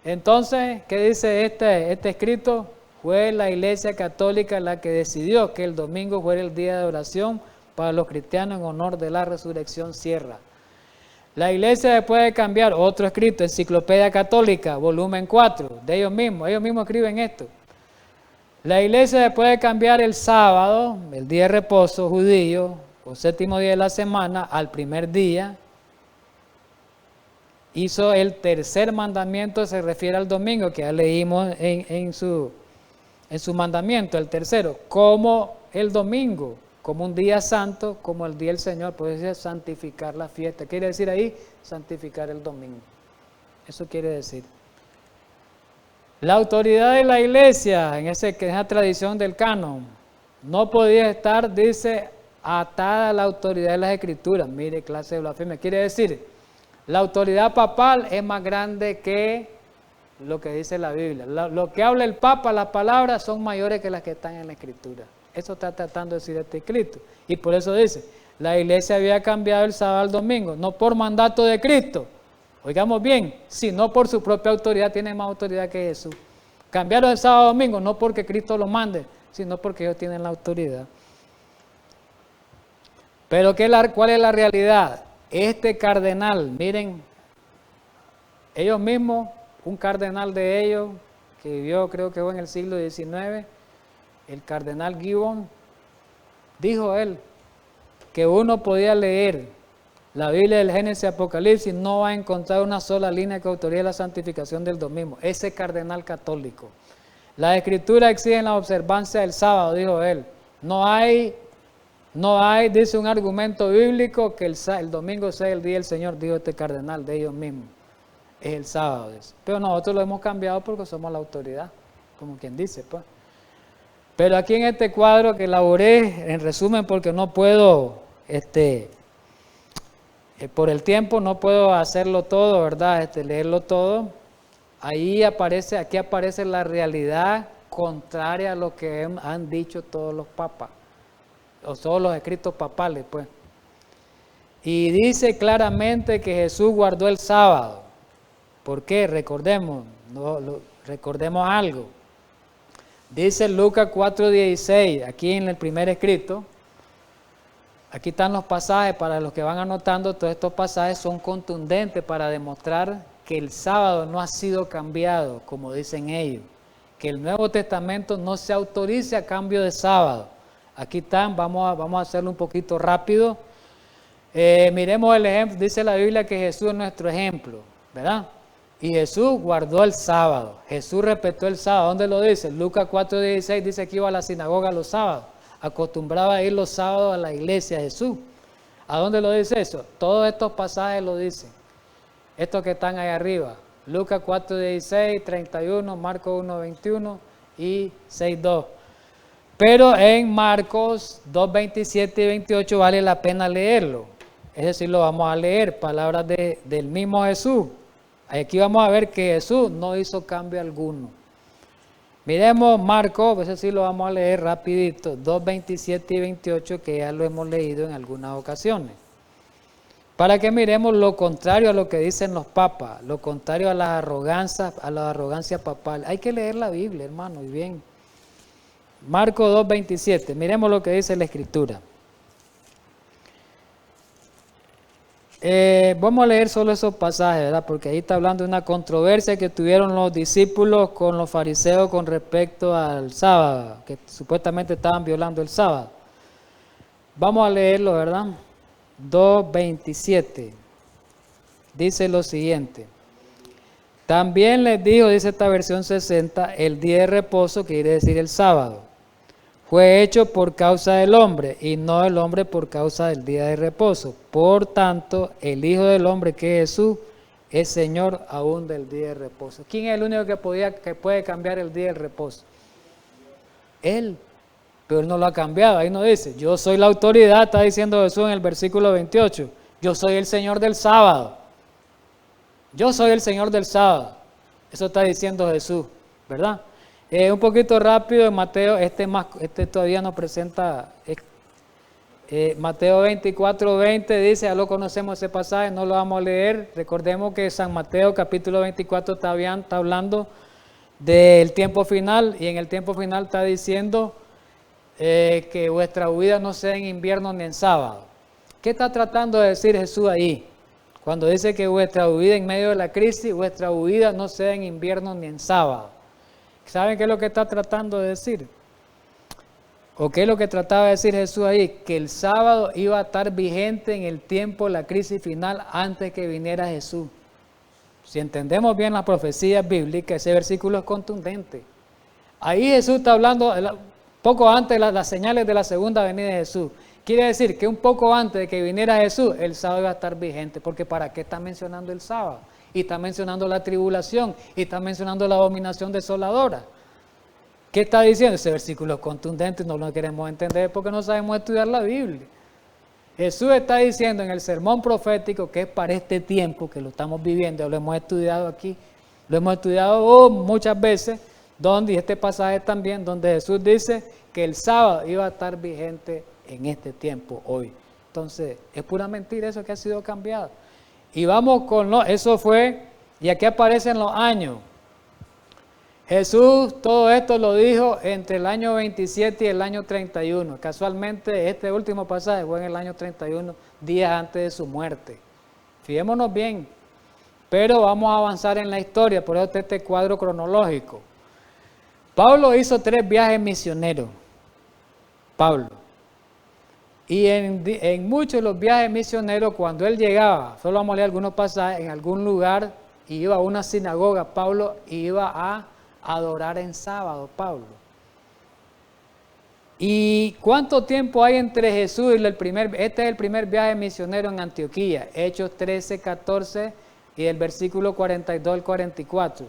[SPEAKER 1] Entonces, ¿qué dice este escrito? Fue la Iglesia Católica la que decidió que el domingo fuera el día de oración para los cristianos en honor de la resurrección, cierra. La Iglesia después de cambiar otro escrito, Enciclopedia Católica, volumen 4, de ellos mismos escriben esto. La Iglesia después de cambiar el sábado, el día de reposo judío, o 7º día de la semana, al primer día, hizo el tercer mandamiento, se refiere al domingo, que ya leímos en su mandamiento, el tercero, como el domingo, como un día santo, como el día del Señor, puede decir santificar la fiesta. Quiere decir ahí, santificar el domingo. Eso quiere decir. La autoridad de la iglesia, en esa tradición del canon, no podía estar, dice, atada a la autoridad de las escrituras. Mire, clase de blasfemia. Quiere decir, la autoridad papal es más grande que lo que dice la Biblia. Lo que habla el Papa, las palabras son mayores que las que están en la Escritura. Eso está tratando de decir este escrito. Y por eso dice, la iglesia había cambiado el sábado al domingo, no por mandato de Cristo, oigamos bien, sino por su propia autoridad, tiene más autoridad que Jesús. Cambiaron el sábado al domingo, no porque Cristo lo mande, sino porque ellos tienen la autoridad. Pero ¿cuál es la realidad? Este cardenal, miren, ellos mismos, un cardenal de ellos, que vivió creo que fue en el siglo XIX, el cardenal Gibbon, dijo él, que uno podía leer la Biblia del Génesis y Apocalipsis, no va a encontrar una sola línea que autorice la santificación del domingo. Ese cardenal católico. La Escritura exige la observancia del sábado, dijo él. No hay, dice un argumento bíblico que el domingo sea el día del Señor, dijo este cardenal de ellos mismos. Es el sábado. Dice. Pero nosotros lo hemos cambiado porque somos la autoridad, como quien dice, pues. Pero aquí en este cuadro que elaboré, en resumen, porque no puedo, por el tiempo no puedo hacerlo todo, ¿verdad? Leerlo todo. Aquí aparece la realidad contraria a lo que han dicho todos los papas, o todos los escritos papales, pues. Y dice claramente que Jesús guardó el sábado. ¿Por qué? Recordemos algo. Dice Lucas 4:16, aquí en el primer escrito. Aquí están los pasajes, para los que van anotando, todos estos pasajes son contundentes para demostrar que el sábado no ha sido cambiado, como dicen ellos. Que el Nuevo Testamento no se autorice a cambio de sábado. Aquí están, vamos a hacerlo un poquito rápido. Miremos el ejemplo, dice la Biblia que Jesús es nuestro ejemplo, ¿verdad? Y Jesús guardó el sábado, Jesús respetó el sábado. ¿Dónde lo dice? Lucas 4:16 dice que iba a la sinagoga los sábados, acostumbraba a ir los sábados a la iglesia Jesús. ¿A dónde lo dice eso? Todos estos pasajes lo dicen, estos que están ahí arriba, Lucas 4:16, 31, Marcos 1:21 y 6:2. Pero en Marcos 2:27 y 28 vale la pena leerlo. Es decir, lo vamos a leer, palabras del mismo Jesús. Aquí vamos a ver que Jesús no hizo cambio alguno. Miremos Marcos, ese sí lo vamos a leer rapidito, 2:27 y 28, que ya lo hemos leído en algunas ocasiones. Para que miremos lo contrario a lo que dicen los papas, lo contrario a la arrogancia papal. Hay que leer la Biblia, hermano, y bien. Marcos 2:27, miremos lo que dice la Escritura. Vamos a leer solo esos pasajes, ¿verdad? Porque ahí está hablando de una controversia que tuvieron los discípulos con los fariseos con respecto al sábado, que supuestamente estaban violando el sábado. Vamos a leerlo, ¿verdad? 2:27. Dice lo siguiente. También les dijo, dice esta versión 60, el día de reposo, que quiere decir el sábado, fue hecho por causa del hombre y no el hombre por causa del día de reposo. Por tanto, el Hijo del Hombre, que es Jesús, es Señor aún del día de reposo. ¿Quién es el único que puede cambiar el día de reposo? Él, pero Él no lo ha cambiado. Ahí no dice, yo soy la autoridad, está diciendo Jesús en el versículo 28. Yo soy el Señor del sábado. Yo soy el Señor del sábado. Eso está diciendo Jesús, ¿verdad? Un poquito rápido en Mateo, este todavía nos presenta, Mateo 24:20 dice, ya lo conocemos ese pasaje, no lo vamos a leer. Recordemos que San Mateo capítulo 24 está hablando del tiempo final, y en el tiempo final está diciendo que vuestra huida no sea en invierno ni en sábado. ¿Qué está tratando de decir Jesús ahí? Cuando dice que vuestra huida en medio de la crisis, vuestra huida no sea en invierno ni en sábado. ¿Saben qué es lo que está tratando de decir? ¿O qué es lo que trataba de decir Jesús ahí? Que el sábado iba a estar vigente en el tiempo de la crisis final antes que viniera Jesús. Si entendemos bien las profecías bíblicas, ese versículo es contundente. Ahí Jesús está hablando poco antes de las señales de la segunda venida de Jesús. Quiere decir que un poco antes de que viniera Jesús, el sábado iba a estar vigente. Porque ¿para qué está mencionando el sábado? Y está mencionando la tribulación, y está mencionando la dominación desoladora. ¿Qué está diciendo? Ese versículo es contundente, no lo queremos entender porque no sabemos estudiar la Biblia. Jesús está diciendo en el sermón profético que es para este tiempo que lo estamos viviendo, lo hemos estudiado aquí, lo hemos estudiado muchas veces, y este pasaje también, donde Jesús dice que el sábado iba a estar vigente en este tiempo hoy. Entonces, es pura mentira eso que ha sido cambiado. Y vamos eso fue, y aquí aparecen los años. Jesús todo esto lo dijo entre el año 27 y el año 31. Casualmente este último pasaje fue en el año 31, días antes de su muerte. Fijémonos bien, pero vamos a avanzar en la historia, por eso está este cuadro cronológico. Pablo hizo 3 viajes misioneros. Pablo. Y en muchos de los viajes misioneros, cuando él llegaba, solo vamos a leer algunos pasajes, en algún lugar, y iba a una sinagoga, Pablo iba a adorar en sábado, Pablo. ¿Y cuánto tiempo hay entre Jesús y este es el primer viaje misionero en Antioquía, Hechos 13:14 y el versículo 42 al 44.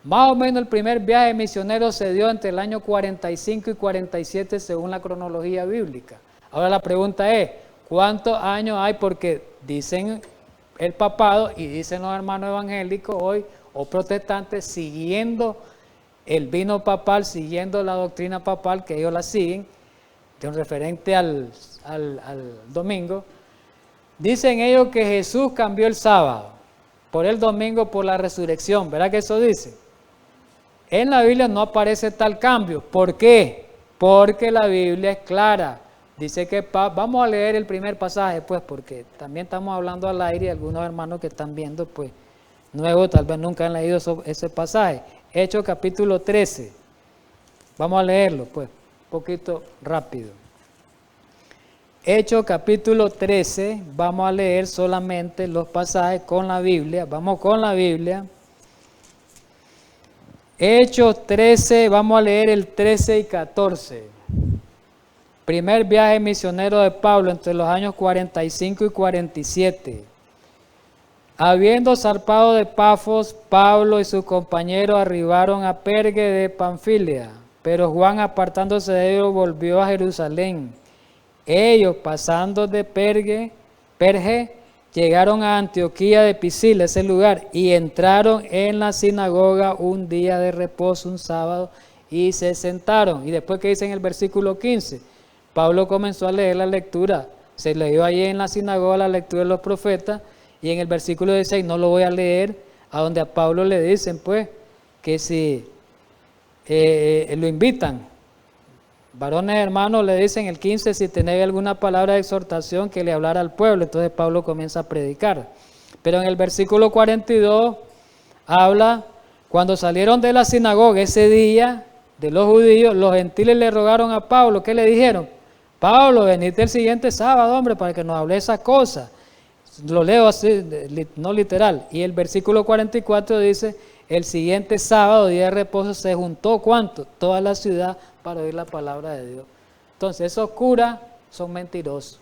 [SPEAKER 1] Más o menos el primer viaje misionero se dio entre el año 45 y 47 según la cronología bíblica. Ahora la pregunta es, ¿cuántos años hay? Porque dicen el papado y dicen los hermanos evangélicos hoy, o protestantes, siguiendo el vino papal, siguiendo la doctrina papal, que ellos la siguen, de un referente al domingo, Dicen ellos que Jesús cambió el sábado por el domingo por la resurrección. ¿Verdad que eso dice? En la Biblia no aparece tal cambio. ¿Por qué? Porque la Biblia es clara. Dice que, vamos a leer el primer pasaje, pues, porque también estamos hablando al aire y algunos hermanos que están viendo, pues, nuevo, tal vez nunca han leído ese pasaje. Hechos capítulo 13. Vamos a leerlo, pues, un poquito rápido. Hechos capítulo 13, vamos a leer solamente los pasajes con la Biblia. Vamos con la Biblia. Hechos 13, vamos a leer el 13 y 14. Primer viaje misionero de Pablo entre los años 45 y 47. Habiendo zarpado de Pafos, Pablo y sus compañeros arribaron a Perge de Panfilia, pero Juan, apartándose de ellos, volvió a Jerusalén. Ellos, pasando de Perge, llegaron a Antioquía de Pisidia, ese lugar, y entraron en la sinagoga un día de reposo, un sábado, y se sentaron. Y después, ¿qué dice en el versículo 15? Pablo comenzó a leer la lectura, se leyó allí en la sinagoga la lectura de los profetas, y en el versículo 16, no lo voy a leer, a donde a Pablo le dicen, pues, que si lo invitan, varones hermanos, le dicen el 15, si tenéis alguna palabra de exhortación que le hablara al pueblo. Entonces Pablo comienza a predicar. Pero en el versículo 42 habla, cuando salieron de la sinagoga ese día de los judíos, los gentiles le rogaron a Pablo. ¿Qué le dijeron? Pablo, venite el siguiente sábado, hombre, para que nos hable esas cosas. Lo leo así, no literal. Y el versículo 44 dice, el siguiente sábado, día de reposo, se juntó, ¿cuánto? Toda la ciudad para oír la palabra de Dios. Entonces, esos curas son mentirosos.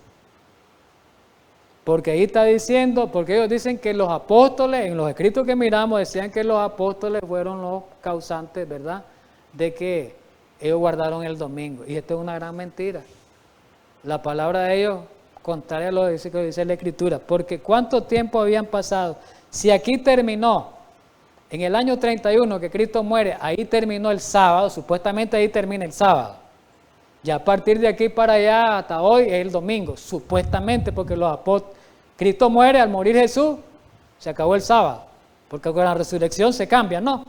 [SPEAKER 1] Porque ahí está diciendo, porque ellos dicen que los apóstoles, en los escritos que miramos, decían que los apóstoles fueron los causantes, ¿verdad?, de que ellos guardaron el domingo. Y esto es una gran mentira. La palabra de ellos, contraria a lo que dice la Escritura. Porque ¿cuánto tiempo habían pasado? Si aquí terminó, en el año 31 que Cristo muere, ahí terminó el sábado, supuestamente ahí termina el sábado. Ya a partir de aquí para allá hasta hoy es el domingo, supuestamente, porque los apóstoles, Cristo muere, al morir Jesús, se acabó el sábado, porque con la resurrección se cambia, ¿no?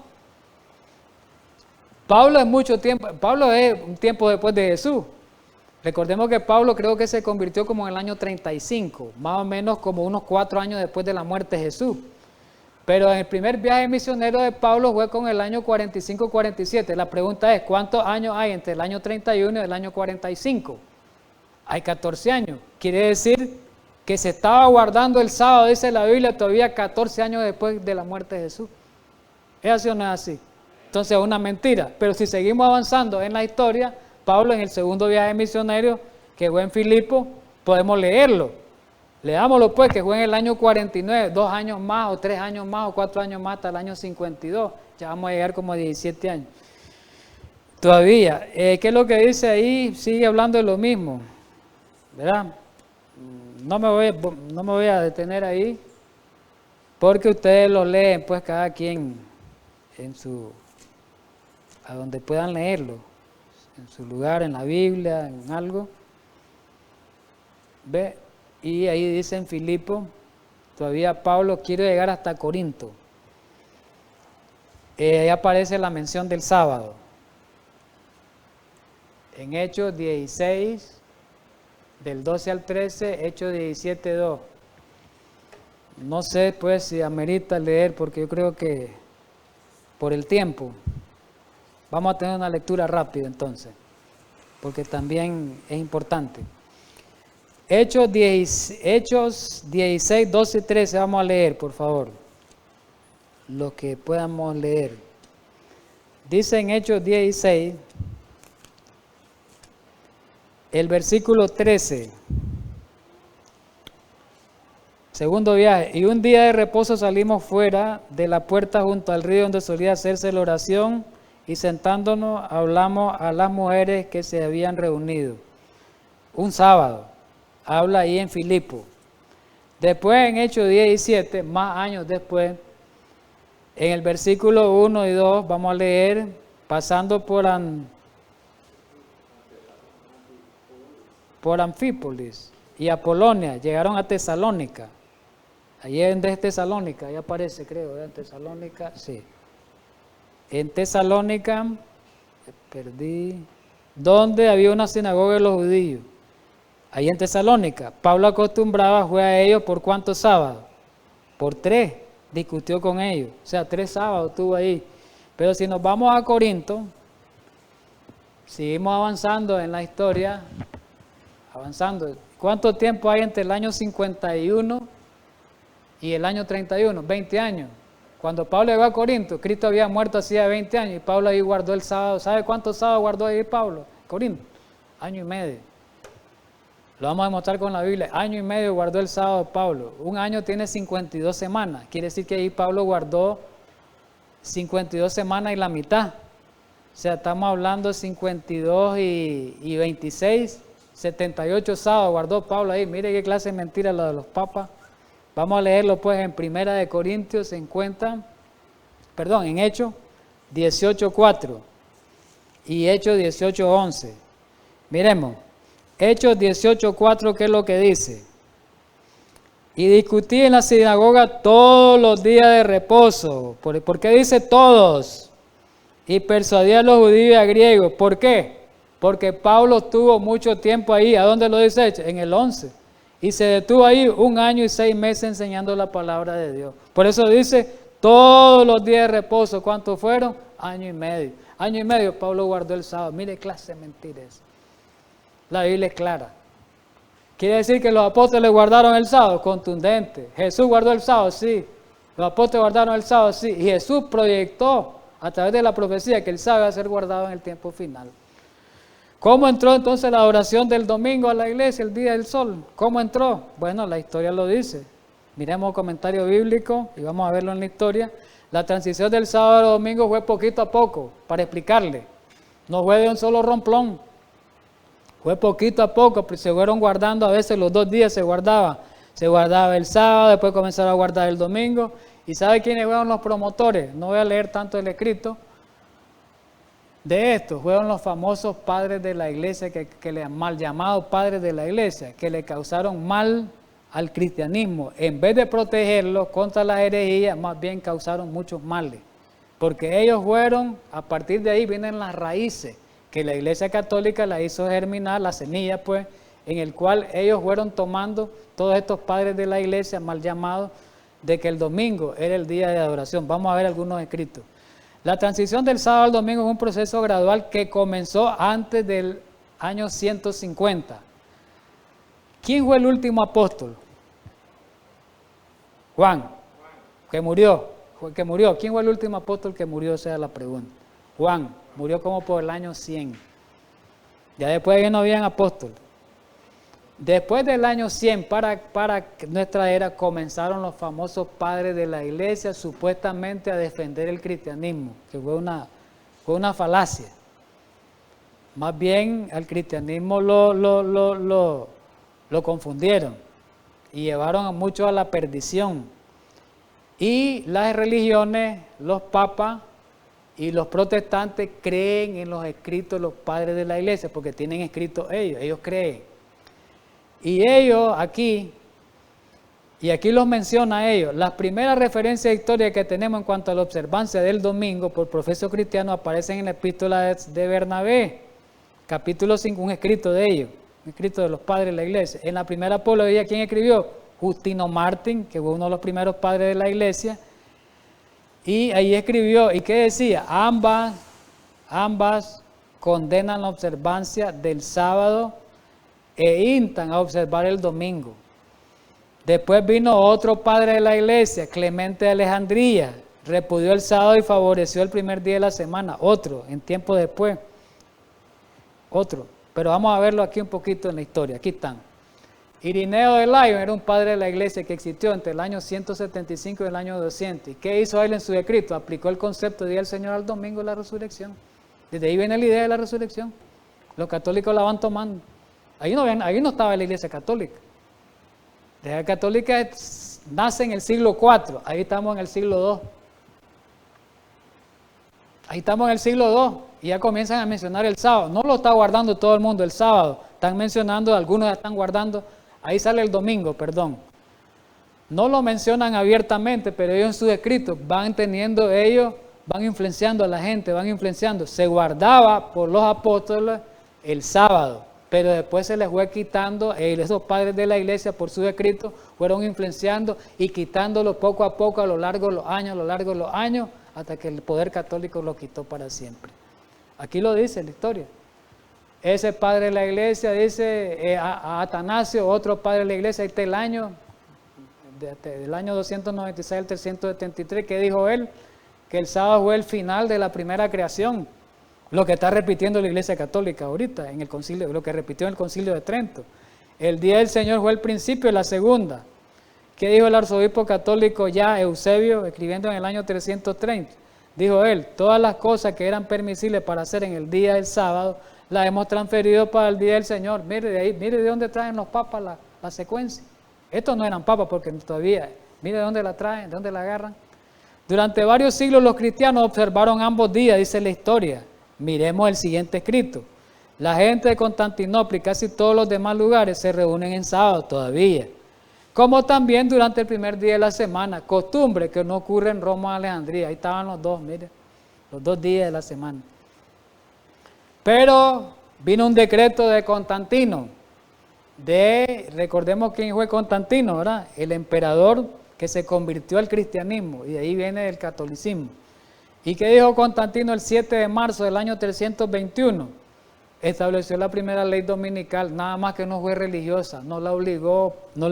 [SPEAKER 1] Pablo es mucho tiempo, Pablo es un tiempo después de Jesús. Recordemos que Pablo creo que se convirtió como en el año 35, más o menos como unos 4 años después de la muerte de Jesús. Pero en el primer viaje misionero de Pablo fue con el año 45-47. La pregunta es, ¿cuántos años hay entre el año 31 y el año 45? Hay 14 años. Quiere decir que se estaba guardando el sábado, dice la Biblia, todavía 14 años después de la muerte de Jesús. ¿Es así o no es así? Entonces es una mentira. Pero si seguimos avanzando en la historia, Pablo en el segundo viaje misionero, que fue en Filipo, podemos leerlo. Leámoslo pues, que fue en el año 49, 2 años más, o 3 años más, o 4 años más, hasta el año 52. Ya vamos a llegar como a 17 años. Todavía, ¿qué es lo que dice ahí? Sigue hablando de lo mismo, ¿verdad? No me voy a detener ahí, porque ustedes lo leen, pues cada quien a donde puedan leerlo, en su lugar, en la Biblia, en algo. ¿Ve? Y ahí dice en Filipo, todavía Pablo quiere llegar hasta Corinto. Ahí aparece la mención del sábado. En Hechos 16, del 12 al 13, Hechos 17, 2. No sé pues si amerita leer, porque yo creo que por el tiempo vamos a tener una lectura rápida entonces, porque también es importante. Hechos 16, 12 y 13, vamos a leer, por favor, lo que podamos leer. Dice en Hechos 16, el versículo 13, segundo viaje, y un día de reposo salimos fuera de la puerta junto al río donde solía hacerse la oración, y sentándonos hablamos a las mujeres que se habían reunido. Un sábado. Habla ahí en Filipo. Después en Hechos 17, más años después, en el versículo 1 y 2, vamos a leer, pasando por Anfípolis y Apolonia llegaron a Tesalónica. Allí en Tesalónica, ahí aparece, creo, en Tesalónica, sí. En Tesalónica, donde había una sinagoga de los judíos. Ahí en Tesalónica, Pablo acostumbraba, fue a ellos por ¿cuántos sábados? Por 3, discutió con ellos. O sea, 3 sábados estuvo ahí. Pero si nos vamos a Corinto, seguimos avanzando en la historia, avanzando. ¿Cuánto tiempo hay entre el año 51 y el año 31? 20 años. Cuando Pablo llegó a Corinto, Cristo había muerto hacía 20 años y Pablo ahí guardó el sábado. ¿Sabe cuántos sábados guardó ahí Pablo? Corinto, año y medio. Lo vamos a demostrar con la Biblia. Año y medio guardó el sábado Pablo. Un año tiene 52 semanas. Quiere decir que ahí Pablo guardó 52 semanas y la mitad. O sea, estamos hablando de 52 y 26, 78 sábados guardó Pablo ahí. Mire qué clase de mentira lo de los papas. Vamos a leerlo pues en Primera de Corintios en Hechos 18:4 y Hechos 18:11. Miremos, Hechos 18:4, ¿qué es lo que dice? Y discutí en la sinagoga todos los días de reposo. ¿Por qué dice todos? Y persuadí a los judíos y a griegos. ¿Por qué? Porque Pablo estuvo mucho tiempo ahí. ¿A dónde lo dice? En el 11. Y se detuvo ahí 1 año y 6 meses enseñando la palabra de Dios. Por eso dice todos los días de reposo. ¿Cuántos fueron? Año y medio. Año y medio Pablo guardó el sábado. Mire clase de mentiras. La Biblia es clara. ¿Quiere decir que los apóstoles guardaron el sábado? Contundente. ¿Jesús guardó el sábado? Sí. ¿Los apóstoles guardaron el sábado? Sí. Y Jesús proyectó a través de la profecía que el sábado va a ser guardado en el tiempo final. ¿Cómo entró entonces la adoración del domingo a la iglesia, el día del sol? ¿Cómo entró? Bueno, la historia lo dice. Miremos el comentario bíblico y vamos a verlo en la historia. La transición del sábado al domingo fue poquito a poco, para explicarle. No fue de un solo romplón. Fue poquito a poco, se fueron guardando, a veces los 2 días se guardaba. Se guardaba el sábado, después comenzaron a guardar el domingo. ¿Y sabe quiénes fueron los promotores? No voy a leer tanto el escrito de esto. Fueron los famosos padres de la iglesia, que le han mal llamados padres de la iglesia, que le causaron mal al cristianismo. En vez de protegerlos contra las herejías, más bien causaron muchos males. Porque ellos fueron, a partir de ahí vienen las raíces, que la iglesia católica la hizo germinar, la semilla pues, en el cual ellos fueron tomando todos estos padres de la iglesia mal llamados, de que el domingo era el día de adoración. Vamos a ver algunos escritos. La transición del sábado al domingo es un proceso gradual que comenzó antes del año 150. ¿Quién fue el último apóstol? Juan, que murió. ¿Quién fue el último apóstol que murió? Esa es la pregunta. Juan, murió como por el año 100. Ya después no habían apóstoles. Después del año 100 para nuestra era comenzaron los famosos padres de la iglesia supuestamente a defender el cristianismo, que fue una falacia. Más bien al cristianismo lo confundieron y llevaron a muchos a la perdición. Y las religiones, los papas y los protestantes creen en los escritos de los padres de la iglesia porque tienen escritos ellos creen. Y ellos aquí los menciona ellos, las primeras referencias históricas que tenemos en cuanto a la observancia del domingo por profesos cristianos aparecen en la epístola de Bernabé, capítulo 5, un escrito de ellos, un escrito de los padres de la iglesia. En la primera apología, ¿quién escribió? Justino Martín, que fue uno de los primeros padres de la iglesia, y ahí escribió, ¿y qué decía? Ambas condenan la observancia del sábado e instan a observar el domingo. Después vino otro padre de la iglesia, Clemente de Alejandría, repudió el sábado y favoreció el primer día de la semana. Otro, en tiempo después, otro. Pero vamos a verlo aquí un poquito en la historia. Aquí están. Irineo de Lyon era un padre de la iglesia que existió entre el año 175 y el año 200. ¿Y qué hizo él en su escrito? Aplicó el concepto de Día del Señor al domingo de la resurrección. Desde ahí viene la idea de la resurrección. Los católicos la van tomando. Ahí no estaba la iglesia católica. La iglesia católica nace en el siglo IV. Ahí estamos en el siglo II. Ahí estamos en el siglo II. Y ya comienzan a mencionar el sábado. No lo está guardando todo el mundo el sábado. Están mencionando, algunos ya están guardando Ahí sale el domingo, perdón. No lo mencionan abiertamente, pero ellos en sus escritos van teniendo ellos, van influenciando a la gente, van influenciando. Se guardaba por los apóstoles el sábado, pero después se les fue quitando, esos padres de la iglesia por sus escritos fueron influenciando y quitándolo poco a poco a lo largo de los años, hasta que el poder católico lo quitó para siempre. Aquí lo dice la historia. Ese padre de la iglesia dice a Atanasio, otro padre de la iglesia, ahí está el año, del año 296 al 373, que dijo él, que el sábado fue el final de la primera creación, lo que está repitiendo la iglesia católica ahorita, en el concilio, lo que repitió en el concilio de Trento. El día del Señor fue el principio de la segunda. ¿Qué dijo el arzobispo católico ya Eusebio, escribiendo en el año 330? Dijo él, todas las cosas que eran permisibles para hacer en el día del sábado, las hemos transferido para el día del Señor. Mire de ahí, mire de dónde traen los papas la secuencia. Estos no eran papas porque todavía, mire de dónde la traen, de dónde la agarran. Durante varios siglos los cristianos observaron ambos días, dice la historia. Miremos el siguiente escrito. La gente de Constantinopla y casi todos los demás lugares se reúnen en sábado todavía. Como también durante el primer día de la semana, costumbre que no ocurre en Roma o Alejandría. Ahí estaban los dos, mire, los 2 días de la semana. Pero vino un decreto de Constantino, recordemos quién fue Constantino, ¿verdad? El emperador que se convirtió al cristianismo, y de ahí viene el catolicismo. ¿Y qué dijo Constantino el 7 de marzo del año 321? Estableció la primera ley dominical, nada más que no fue religiosa, no la obligó, no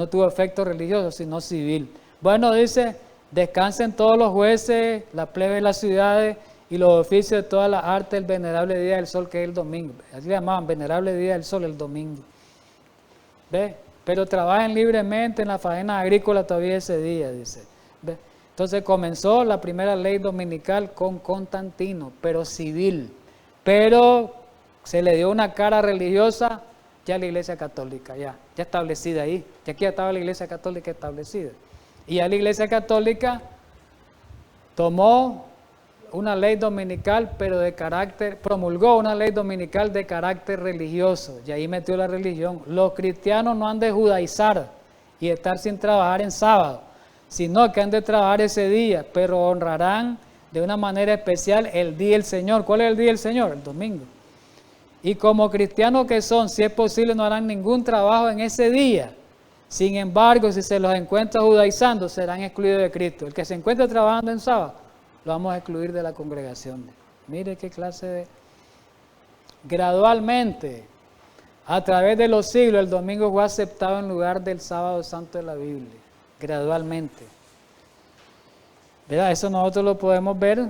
[SPEAKER 1] tuvo efecto religioso, sino civil. Bueno, dice, descansen todos los jueces, la plebe de las ciudades y los oficios de todas las artes el venerable día del sol, que es el domingo. Así le llamaban, venerable día del sol, el domingo. ¿Ve? Pero trabajen libremente en la faena agrícola todavía ese día, dice. ¿Ve? Entonces comenzó la primera ley dominical con Constantino, pero civil. Pero se le dio una cara religiosa ya a la iglesia católica, ya establecida ahí. Ya aquí estaba la iglesia católica establecida. Y ya la iglesia católica tomó una ley dominical, pero promulgó una ley dominical de carácter religioso, y ahí metió la religión. Los cristianos no han de judaizar y estar sin trabajar en sábado, sino que han de trabajar ese día, pero honrarán de una manera especial el día del Señor. ¿Cuál es el día del Señor? El domingo. Y como cristianos que son, si es posible, no harán ningún trabajo en ese día. Sin embargo, si se los encuentra judaizando, serán excluidos de Cristo. El que se encuentre trabajando en sábado, lo vamos a excluir de la congregación. Mire qué clase de... Gradualmente, a través de los siglos, el domingo fue aceptado en lugar del sábado santo de la Biblia. Gradualmente. ¿Verdad? Eso nosotros lo podemos ver.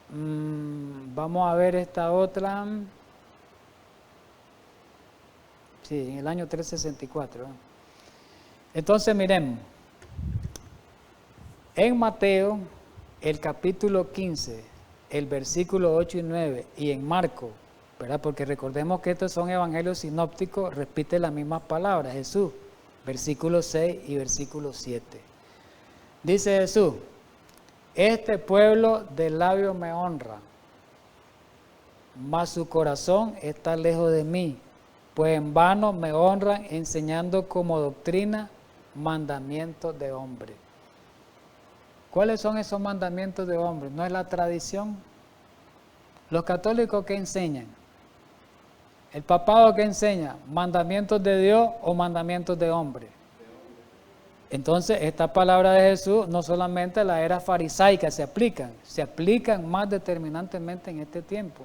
[SPEAKER 1] Vamos a ver esta otra. Sí, en el año 364. Entonces miremos. En Mateo, el capítulo 15, el versículo 8 y 9, y en Marcos, ¿verdad? Porque recordemos que estos son evangelios sinópticos, repite las mismas palabras, Jesús, versículo 6 y versículo 7. Dice Jesús, este pueblo de labios me honra, mas su corazón está lejos de mí, pues en vano me honran enseñando como doctrina mandamientos de hombre. ¿Cuáles son esos mandamientos de hombre? ¿No es la tradición? ¿Los católicos qué enseñan? ¿El papado qué enseña? ¿Mandamientos de Dios o mandamientos de hombre? Entonces, esta palabra de Jesús no solamente a la era farisaica se aplican más determinantemente en este tiempo.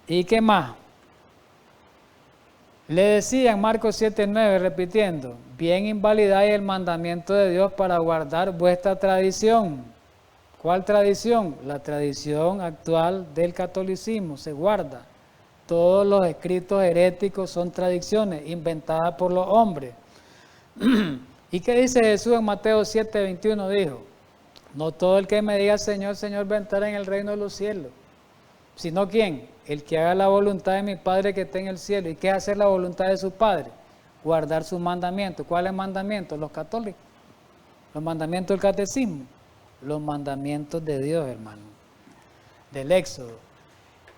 [SPEAKER 1] ¿Y qué más? Le decía en Marcos 7:9, repitiendo, bien invalidáis el mandamiento de Dios para guardar vuestra tradición. ¿Cuál tradición? La tradición actual del catolicismo se guarda. Todos los escritos heréticos son tradiciones inventadas por los hombres. ¿Y qué dice Jesús en Mateo 7:21? Dijo, no todo el que me diga Señor, Señor va a entrar en el reino de los cielos. ¿Sino quién? El que haga la voluntad de mi Padre que está en el cielo. ¿Y qué es hacer la voluntad de su Padre? Guardar sus mandamientos. ¿Cuáles mandamientos? Los católicos. Los mandamientos del catecismo. Los mandamientos de Dios, hermano. Del Éxodo.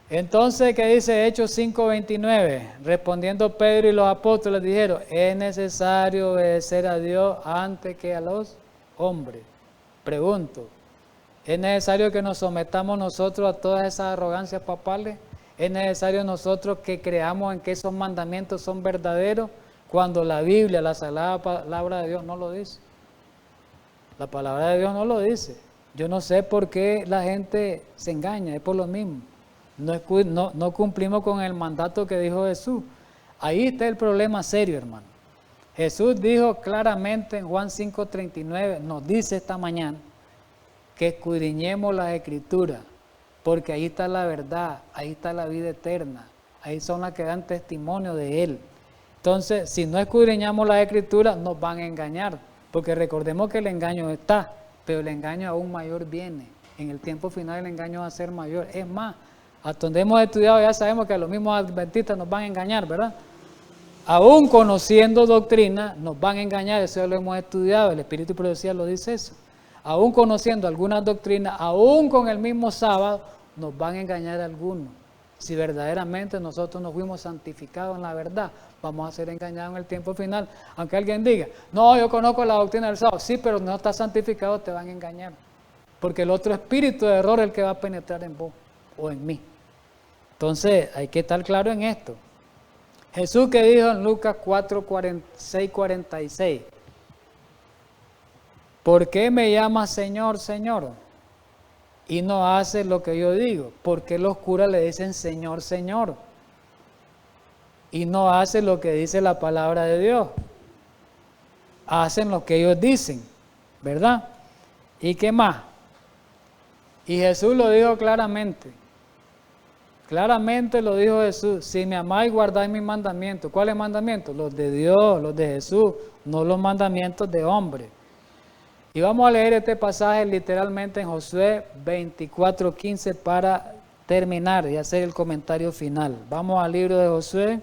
[SPEAKER 1] Entonces, ¿qué dice Hechos 5:29? Respondiendo Pedro y los apóstoles dijeron, es necesario obedecer a Dios antes que a los hombres. Pregunto, ¿es necesario que nos sometamos nosotros a todas esas arrogancias papales? ¿Es necesario nosotros que creamos en que esos mandamientos son verdaderos cuando la Biblia, la sagrada palabra de Dios no lo dice? La palabra de Dios no lo dice. Yo no sé por qué la gente se engaña, es por lo mismo. No cumplimos con el mandato que dijo Jesús. Ahí está el problema serio, hermano. Jesús dijo claramente en Juan 5:39, nos dice esta mañana, que escudriñemos las Escrituras, porque ahí está la verdad, ahí está la vida eterna, ahí son las que dan testimonio de Él. Entonces, si no escudriñamos las Escrituras, nos van a engañar, porque recordemos que el engaño está, pero el engaño aún mayor viene. En el tiempo final el engaño va a ser mayor. Es más, hasta donde hemos estudiado ya sabemos que a los mismos adventistas nos van a engañar, ¿verdad? Aún conociendo doctrina, nos van a engañar, eso ya lo hemos estudiado, el Espíritu y Profecía lo dice eso. Aún conociendo algunas doctrinas, aún con el mismo sábado, nos van a engañar algunos. Si verdaderamente nosotros nos fuimos santificados en la verdad, vamos a ser engañados en el tiempo final. Aunque alguien diga, no, yo conozco la doctrina del sábado, sí, pero no estás santificado, te van a engañar. Porque el otro espíritu de error es el que va a penetrar en vos o en mí. Entonces, hay que estar claro en esto. Jesús que dijo en Lucas 4:46, ¿por qué me llamas Señor, Señor? Y no haces lo que yo digo. ¿Por qué los curas le dicen Señor, Señor? Y no hacen lo que dice la palabra de Dios. Hacen lo que ellos dicen, ¿verdad? ¿Y qué más? Y Jesús lo dijo claramente. Claramente lo dijo Jesús, si me amáis, guardáis mis mandamientos. ¿Cuáles mandamientos? Los de Dios, los de Jesús, no los mandamientos de hombre. Y vamos a leer este pasaje literalmente en Josué 24:15 para terminar y hacer el comentario final. Vamos al libro de Josué,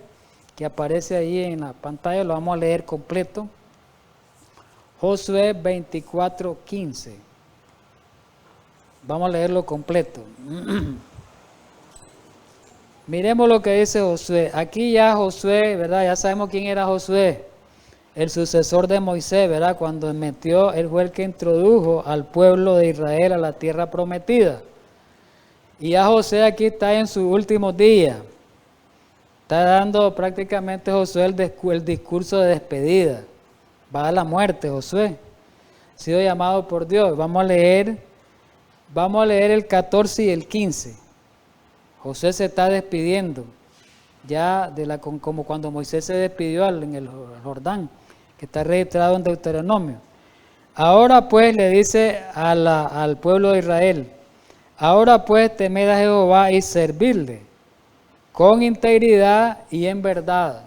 [SPEAKER 1] que aparece ahí en la pantalla, lo vamos a leer completo. Josué 24:15. Vamos a leerlo completo. Miremos lo que dice Josué. Aquí ya Josué, ¿verdad? Ya sabemos quién era Josué, el sucesor de Moisés, ¿verdad? Cuando metió, él fue el que introdujo al pueblo de Israel a la tierra prometida. Y ya Josué aquí está en sus últimos días. Está dando prácticamente Josué el discurso de despedida. Va a la muerte Josué. Ha sido llamado por Dios. Vamos a leer el 14 y el 15. Josué se está despidiendo, ya como cuando Moisés se despidió en el Jordán, que está registrado en Deuteronomio. Ahora pues le dice al pueblo de Israel, ahora pues temed a Jehová y servirle con integridad y en verdad.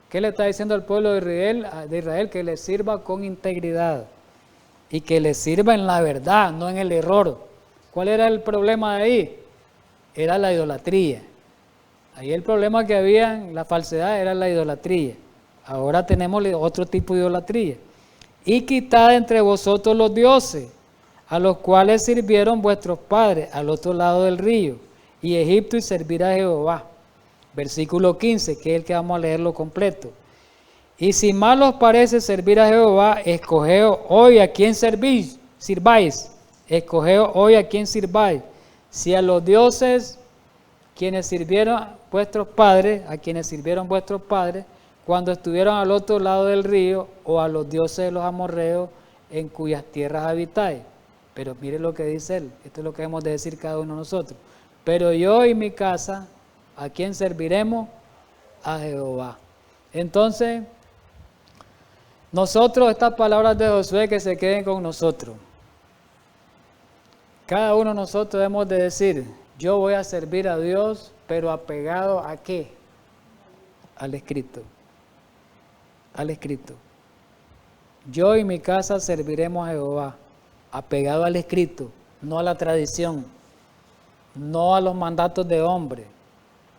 [SPEAKER 1] ¿Qué le está diciendo al pueblo de Israel? Que le sirva con integridad y que le sirva en la verdad, no en el error. ¿Cuál era el problema de ahí? Era la idolatría. Ahí el problema que había, la falsedad, era la idolatría. Ahora tenemos otro tipo de idolatría. Y quitad entre vosotros los dioses, a los cuales sirvieron vuestros padres al otro lado del río, y Egipto, y servir a Jehová. Versículo 15, que es el que vamos a leerlo completo. Y si mal os parece servir a Jehová, escogeos hoy a quién sirváis. Escogeos hoy a quién sirváis. Si a los dioses quienes sirvieron vuestros padres, cuando estuvieron al otro lado del río, o a los dioses de los amorreos en cuyas tierras habitáis. Pero mire lo que dice él, esto es lo que hemos de decir cada uno de nosotros. Pero yo y mi casa, ¿a quién serviremos? A Jehová. Entonces, nosotros, estas palabras de Josué que se queden con nosotros. Cada uno de nosotros debemos de decir, yo voy a servir a Dios, pero apegado ¿a qué? Al escrito. Al escrito. Yo y mi casa serviremos a Jehová, apegado al escrito, no a la tradición, no a los mandatos de hombre,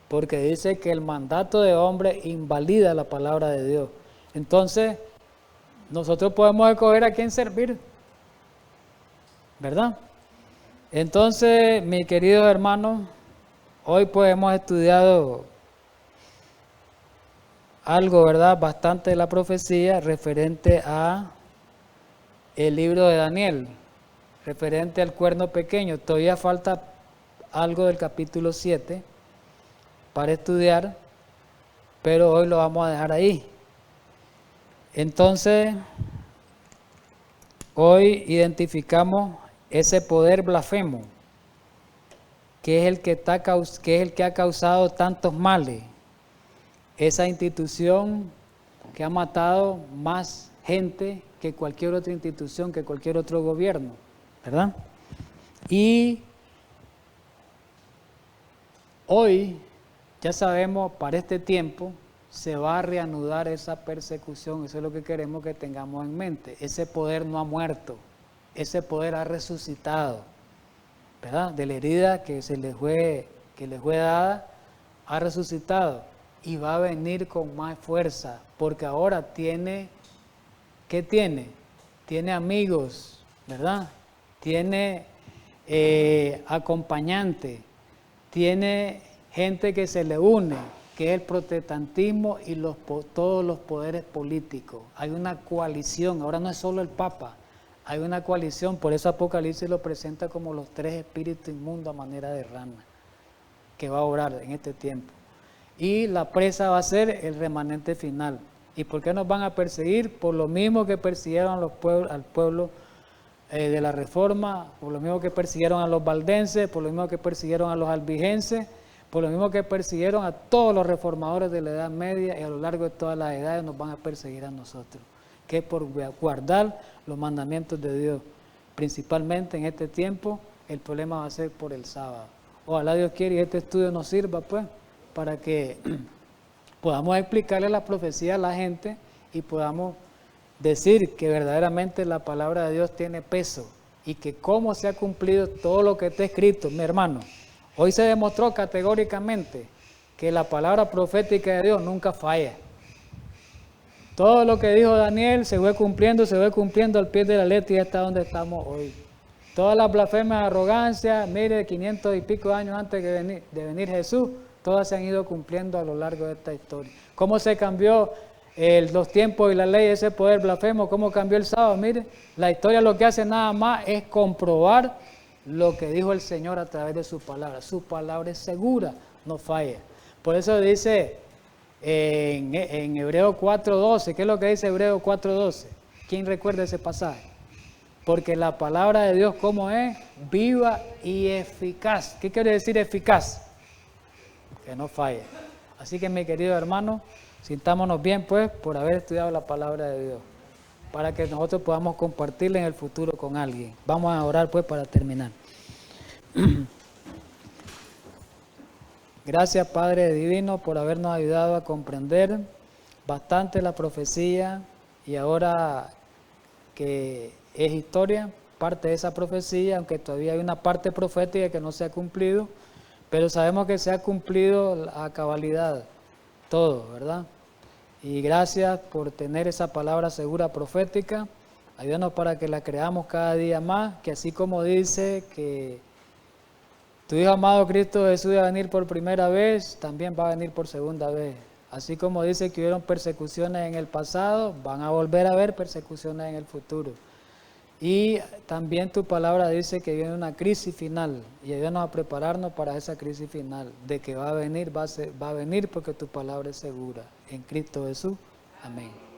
[SPEAKER 1] porque dice que el mandato de hombre invalida la palabra de Dios. Entonces, nosotros podemos escoger a quién servir, ¿verdad? Entonces, mis queridos hermanos, Hoy pues hemos estudiado algo, ¿verdad? Bastante de la profecía referente a el libro de Daniel, referente al cuerno pequeño. Todavía falta algo del capítulo 7 para estudiar, pero hoy lo vamos a dejar ahí. Entonces, hoy identificamos ese poder blasfemo, que es el que ha causado tantos males. Esa institución que ha matado más gente que cualquier otra institución, que cualquier otro gobierno, ¿verdad? Y hoy, ya sabemos, para este tiempo, se va a reanudar esa persecución. Eso es lo que queremos que tengamos en mente. Ese poder no ha muerto, ese poder ha resucitado, ¿verdad? De la herida que le fue dada, ha resucitado y va a venir con más fuerza, porque ahora tiene, ¿qué tiene? Tiene amigos, ¿verdad? Tiene acompañante, tiene gente que se le une, que es el protestantismo y todos los poderes políticos. Hay una coalición, ahora no es solo el Papa, hay una coalición, por eso Apocalipsis lo presenta como los 3 espíritus inmundos a manera de rana, que va a obrar en este tiempo. Y la presa va a ser el remanente final. ¿Y por qué nos van a perseguir? Por lo mismo que persiguieron al pueblo de la Reforma, por lo mismo que persiguieron a los valdenses, por lo mismo que persiguieron a los albigenses, por lo mismo que persiguieron a todos los reformadores de la Edad Media, y a lo largo de todas las edades nos van a perseguir a nosotros, que es por guardar los mandamientos de Dios. Principalmente en este tiempo el problema va a ser por el sábado. Ojalá Dios quiera y este estudio nos sirva pues para que podamos explicarle la profecía a la gente y podamos decir que verdaderamente la palabra de Dios tiene peso y que cómo se ha cumplido todo lo que está escrito, mi hermano. Hoy se demostró categóricamente que la palabra profética de Dios nunca falla. Todo lo que dijo Daniel se fue cumpliendo al pie de la letra y hasta donde estamos hoy. Todas las blasfemias, arrogancia, mire, 500 y pico años antes de venir Jesús, todas se han ido cumpliendo a lo largo de esta historia. ¿Cómo se cambió los tiempos y la ley, ese poder blasfemo? ¿Cómo cambió el sábado? Mire, la historia lo que hace nada más es comprobar lo que dijo el Señor a través de su palabra. Su palabra es segura, no falla. Por eso dice en Hebreo 4:12, ¿qué es lo que dice Hebreo 4:12? ¿Quién recuerda ese pasaje? Porque la palabra de Dios, ¿cómo es? Viva y eficaz. ¿Qué quiere decir eficaz? Que no falle. Así que, mi querido hermano, sintámonos bien pues por haber estudiado la palabra de Dios, para que nosotros podamos compartirla en el futuro con alguien. Vamos a orar pues para terminar. Gracias, Padre Divino, por habernos ayudado a comprender bastante la profecía, y ahora que es historia, parte de esa profecía, aunque todavía hay una parte profética que no se ha cumplido, pero sabemos que se ha cumplido a cabalidad todo, ¿verdad? Y gracias por tener esa palabra segura profética. Ayúdanos para que la creamos cada día más, que así como dice que tu Hijo amado Cristo Jesús va a venir por primera vez, también va a venir por segunda vez. Así como dice que hubieron persecuciones en el pasado, van a volver a haber persecuciones en el futuro. Y también tu palabra dice que viene una crisis final, y ayúdanos a prepararnos para esa crisis final, de que va a venir, va a venir porque tu palabra es segura. En Cristo Jesús. Amén.